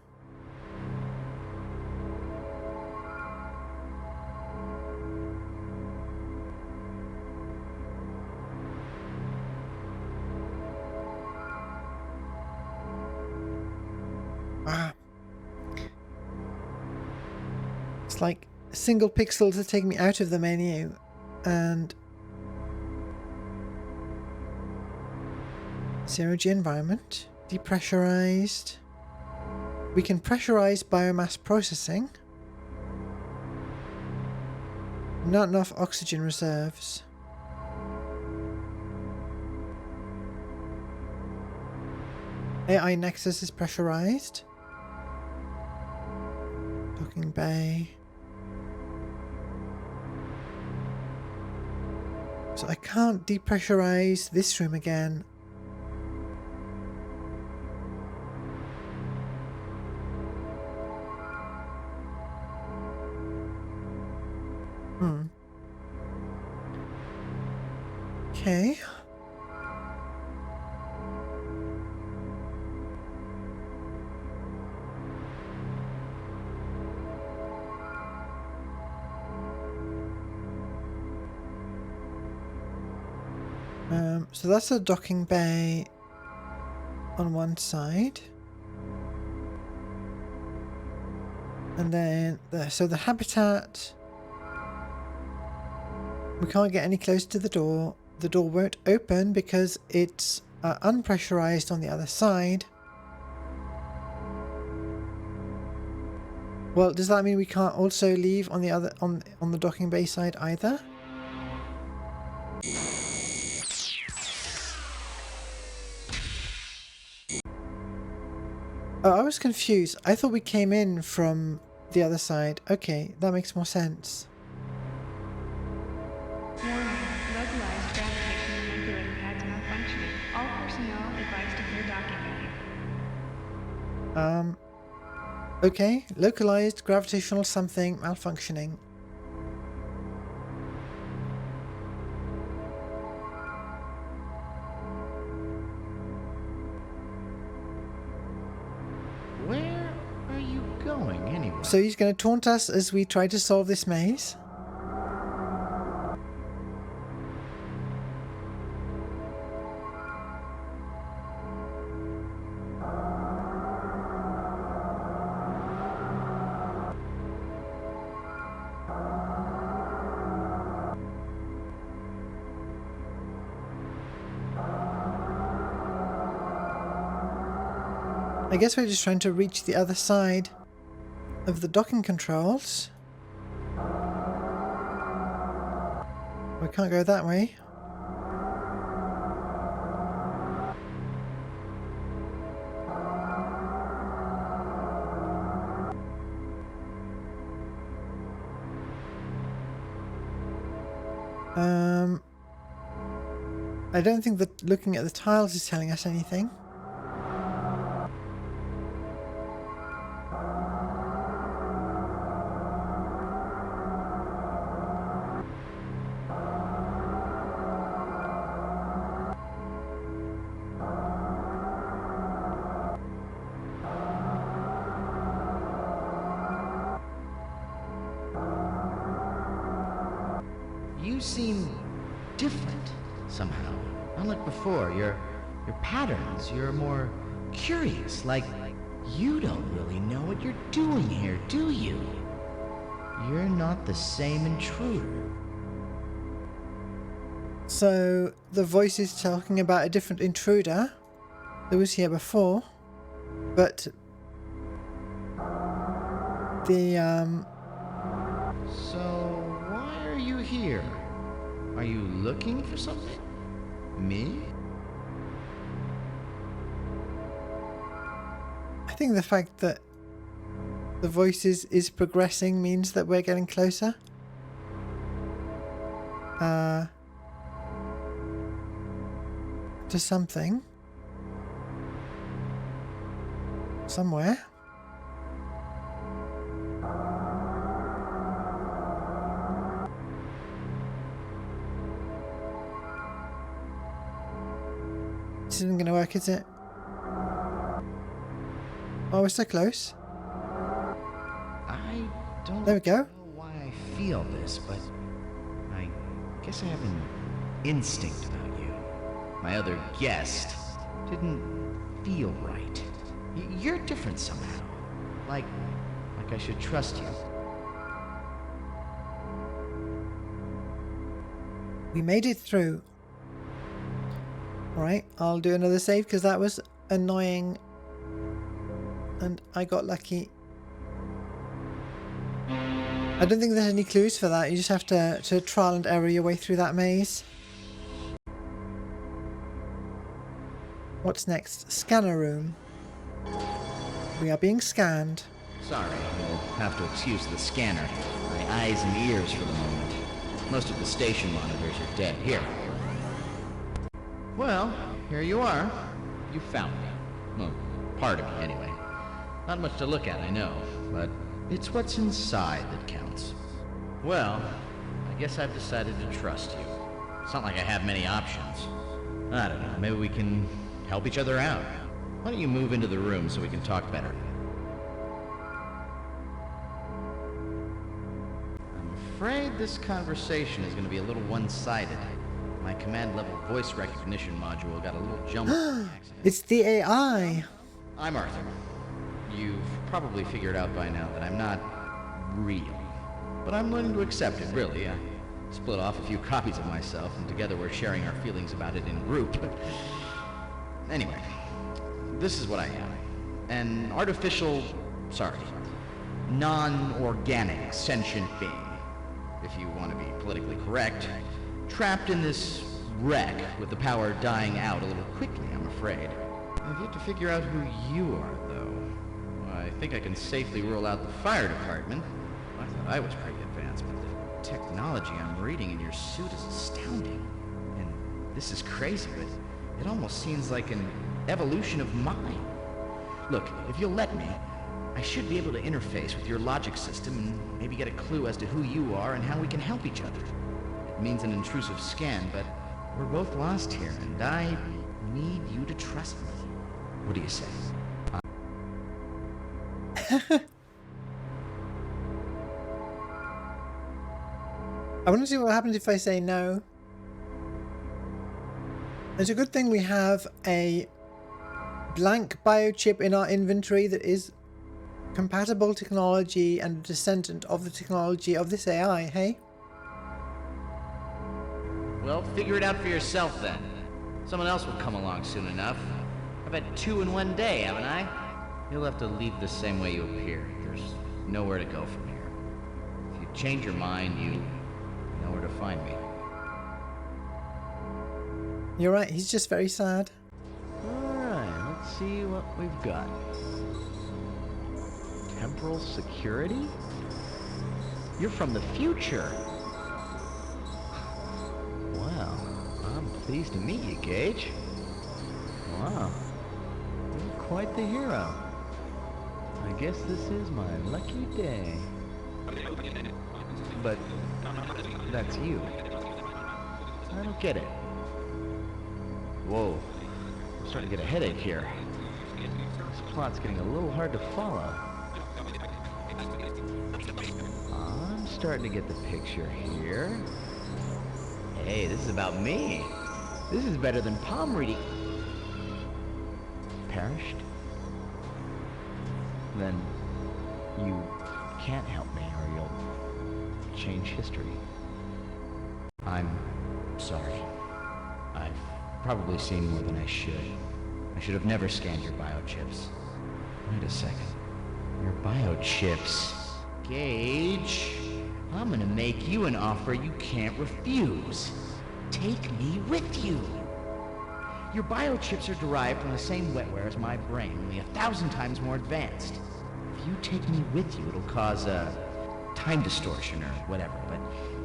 It's like a single pixel to take me out of the menu, and 0G environment, depressurized. We can pressurize biomass processing. Not enough oxygen reserves. AI Nexus is pressurized. Docking bay. So I can't depressurize this room again. Okay. So that's a docking bay on one side. And then, so the habitat, we can't get any closer to the door. The door won't open because it's unpressurized on the other side. Well, does that mean we can't also leave on the other on the docking bay side either? Oh, I was confused. I thought we came in from the other side. Okay, that makes more sense. Warning, localized gravitational manipulator pads malfunctioning. All personnel advised to clear docking bay. Okay, localized gravitational something malfunctioning. Where are you going anyway? So he's going to taunt us as we try to solve this maze. I guess we're just trying to reach the other side of the docking controls. We can't go that way. I don't think that looking at the tiles is telling us anything. You seem different somehow. Unlike before, your patterns, you're more curious, like you don't really know what you're doing here, do you? You're not the same intruder. So the voice is talking about a different intruder that was here before, but the So why are you here? Are you looking for something? Me? I think the fact that the voice is progressing means that we're getting closer. To something. Somewhere. This isn't going to work, is it? Oh, we're so close. I don't There we go. know why I feel this, but I guess I have an instinct about you. My other guest didn't feel right. You're different somehow. Like I should trust you. We made it through. Alright, I'll do another save because that was annoying. And I got lucky. I don't think there's any clues for that. You just have to trial and error your way through that maze. What's next? Scanner room. We are being scanned. Sorry, you'll have to excuse the scanner. My eyes and ears for the moment. Most of the station monitors are dead. Here. Well, here you are. You found me. Well, part of me, anyway. Not much to look at, I know, but it's what's inside that counts. Well, I guess I've decided to trust you. It's not like I have many options. I don't know, maybe we can help each other out. Why don't you move into the room so we can talk better? I'm afraid this conversation is going to be a little one-sided. My command-level voice recognition module got a little jumbled. It's the AI. I'm Arthur. You've probably figured out by now that I'm not real. But I'm learning to accept it, really. I split off a few copies of myself, and together we're sharing our feelings about it in group. Anyway, this is what I am. An artificial, non-organic sentient being, if you want to be politically correct, trapped in this wreck with the power dying out a little quickly, I'm afraid. I've yet to figure out who you are, though. I think I can safely rule out the fire department. I thought I was pretty advanced, but the technology I'm reading in your suit is astounding. And this is crazy, but it almost seems like an evolution of mine. Look, if you'll let me, I should be able to interface with your logic system and maybe get a clue as to who you are and how we can help each other. It means an intrusive scan, but we're both lost here, and I need you to trust me. What do you say? I want to see what happens if I say no. It's a good thing we have a blank biochip in our inventory that is compatible technology and a descendant of the technology of this AI, hey? Well, figure it out for yourself then. Someone else will come along soon enough. I've had 2 in one day, haven't I? You'll have to leave the same way you appear. There's nowhere to go from here. If you change your mind, you know where to find me. You're right, he's just very sad. Alright, let's see what we've got. Temporal security? You're from the future. Well, I'm pleased to meet you, Gage. Wow, you're quite the hero. I guess this is my lucky day. But that's you. I don't get it. Whoa, I'm starting to get a headache here. This plot's getting a little hard to follow. I'm starting to get the picture here. Hey, this is about me. This is better than palm reading. Perished? Then you can't help me or you'll change history. I'm sorry. I've probably seen more than I should. I should have never scanned your biochips. Wait a second. Your biochips. Gage, I'm gonna make you an offer you can't refuse. Take me with you. Your biochips are derived from the same wetware as my brain, only 1,000 times more advanced. If you take me with you, it'll cause a time distortion or whatever, but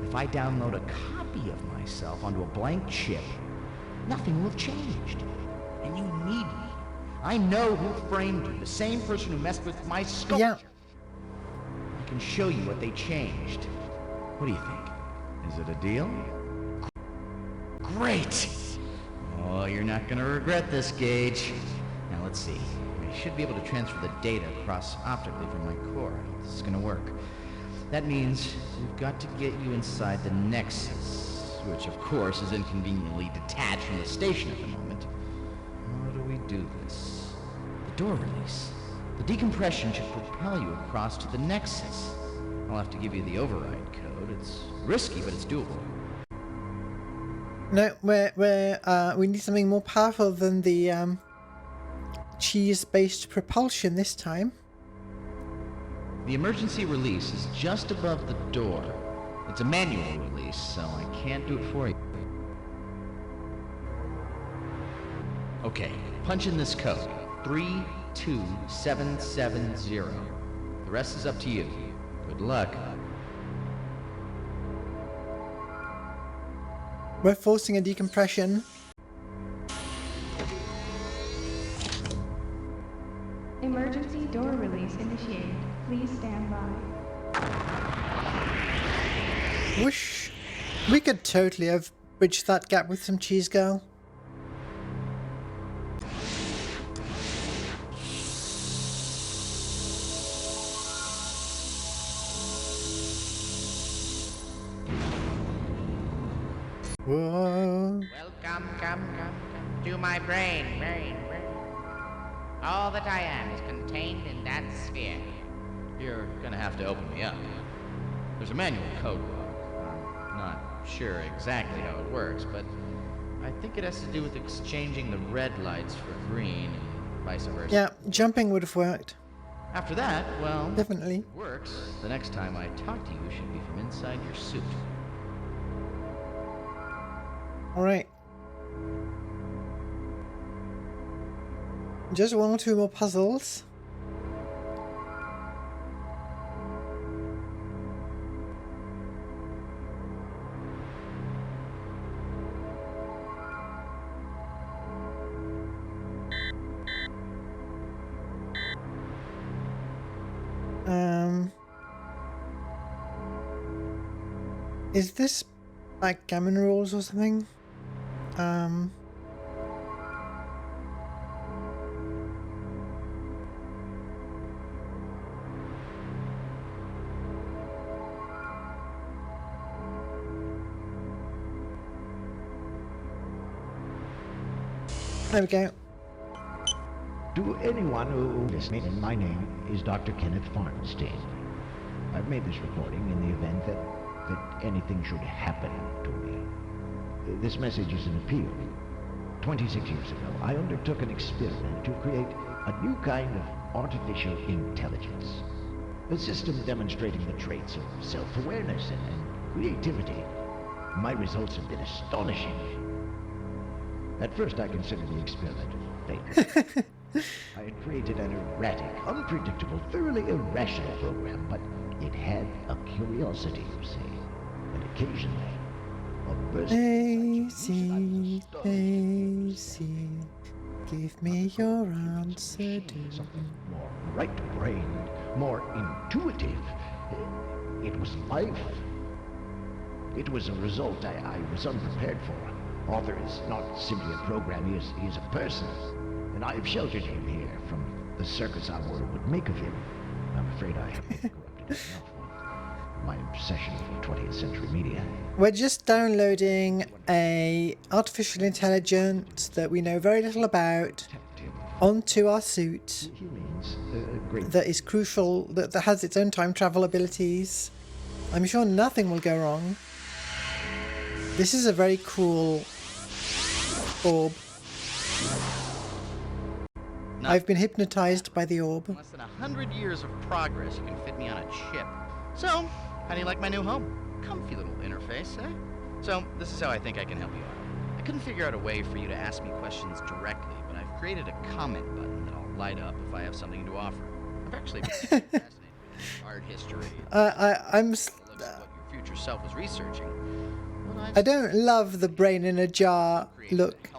if I download a copy of myself onto a blank chip, nothing will have changed. And you need me. I know who framed you, the same person who messed with my sculpture. Yeah. I can show you what they changed. What do you think? Is it a deal? Great! Oh, you're not gonna regret this, Gage. Now let's see. I should be able to transfer the data across optically from my core. This is gonna work. That means we've got to get you inside the Nexus, which of course is inconveniently detached from the station at the moment. How do we do this? The door release. The decompression should propel you across to the Nexus. I'll have to give you the override code. It's risky, but it's doable. No, we need something more powerful than the cheese-based propulsion this time. The emergency release is just above the door. It's a manual release, so I can't do it for you. Okay, punch in this code. 32770. The rest is up to you. Good luck. We're forcing a decompression. Emergency door release initiated. Please stand by. Whoosh. We could totally have bridged that gap with some cheese girl. Whoa. Welcome, come to my brain. All that I am is contained in that sphere. You're gonna have to open me up. There's a manual code book. I'm not sure exactly how it works, but I think it has to do with exchanging the red lights for green and vice versa. Yeah, jumping would have worked. After that, well, definitely. If it works. The next time I talk to you should be from inside your suit. Alright. Just one or two more puzzles. Is this backgammon rules or something? There we go. To anyone who is listening, my name is Dr. Kenneth Farnstein. I've made this recording in the event that anything should happen to me. This message is an appeal. 26 years ago, I undertook an experiment to create a new kind of artificial intelligence. A system demonstrating the traits of self-awareness and creativity. My results have been astonishing. At first, I considered the experiment a failure. I had created an erratic, unpredictable, thoroughly irrational program, but it had a curiosity, you see. And occasionally, a burst Daisy, Daisy, give me your answer, do. more right-brained, more intuitive. It was life. It was a result I was unprepared for. Arthur is not simply a program, he is a person. And I have sheltered him here from the circus our world would make of him. I'm afraid I have been corrupted enough with my obsession with 20th century media. We're just downloading a artificial intelligence that we know very little about onto our suit that is crucial, that has its own time travel abilities. I'm sure nothing will go wrong. This is a very cool orb. I've been hypnotized by the orb. Less than 100 years of progress, you can fit me on a chip. So, how do you like my new home? Comfy little interface, eh? So, this is how I think I can help you out. I couldn't figure out a way for you to ask me questions directly, but I've created a comment button that'll light up if I have something to offer. I've actually been fascinated with art history. I'm what your future self was researching. I don't love the brain in a jar look.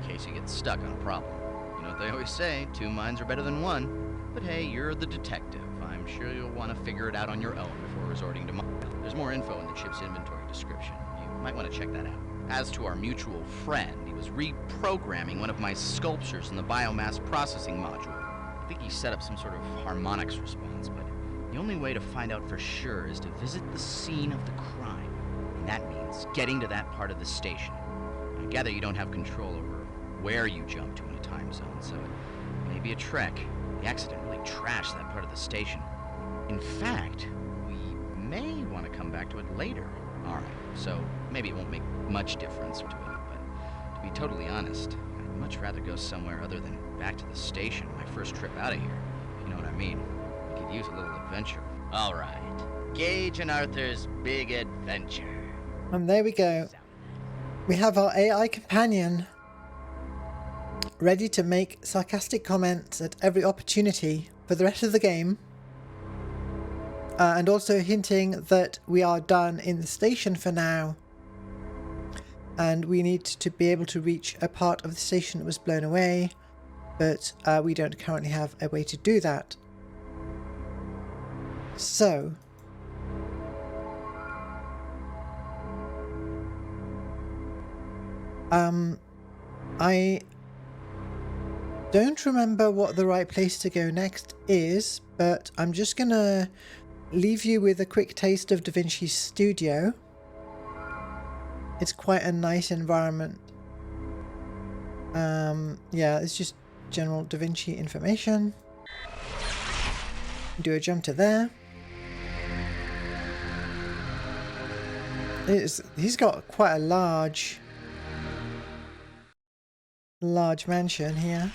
In case you get stuck on a problem. You know what they always say, 2 minds are better than 1. But hey, you're the detective. I'm sure you'll want to figure it out on your own before resorting to mine. There's more info in the chip's inventory description. You might want to check that out. As to our mutual friend, he was reprogramming one of my sculptures in the biomass processing module. I think he set up some sort of harmonics response, but the only way to find out for sure is to visit the scene of the crime. And that means getting to that part of the station. I gather you don't have control over where you jump to in a time zone, so it may maybe a trek. The accident really trashed that part of the station. In fact, we may want to come back to it later. Alright, so maybe it won't make much difference to it, but to be totally honest, I'd much rather go somewhere other than back to the station my first trip out of here. If you know what I mean. We could use a little adventure. Alright, Gage and Arthur's big adventure. And there we go. We have our AI companion ready to make sarcastic comments at every opportunity for the rest of the game. And also hinting that we are done in the station for now. And we need to be able to reach a part of the station that was blown away. But we don't currently have a way to do that. So... I don't remember what the right place to go next is, but I'm just gonna leave you with a quick taste of Da Vinci's studio. It's quite a nice environment. Yeah, it's just general Da Vinci information. Do a jump to there. He's got quite a large mansion here.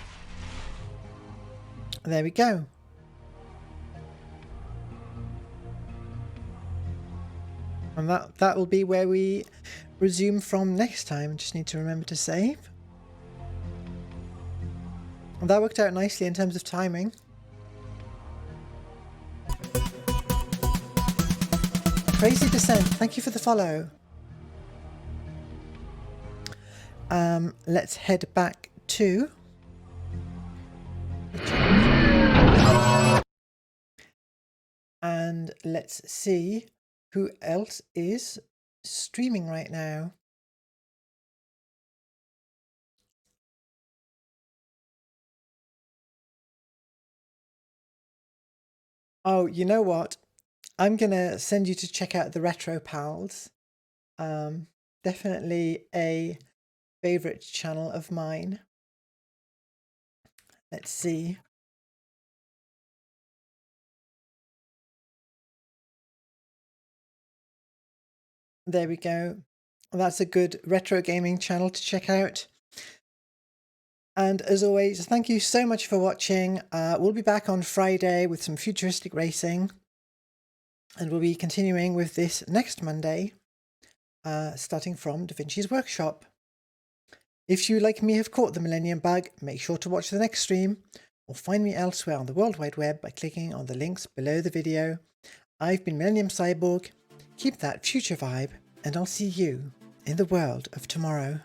There we go. And that will be where we resume from next time. Just need to remember to save. And that worked out nicely in terms of timing. Crazy Descent, thank you for the follow. Let's head back to... And let's see who else is streaming right now. Oh, you know what? I'm gonna send you to check out the Retro Pals. Definitely a favorite channel of mine. Let's see. There we go. That's a good retro gaming channel to check out. And as always, thank you so much for watching. We'll be back on Friday with some futuristic racing. And we'll be continuing with this next Monday, starting from Da Vinci's Workshop. If you, like me, have caught the Millennium Bug, make sure to watch the next stream, or find me elsewhere on the World Wide Web by clicking on the links below the video. I've been Millennium Cyborg. Keep that future vibe, and I'll see you in the world of tomorrow.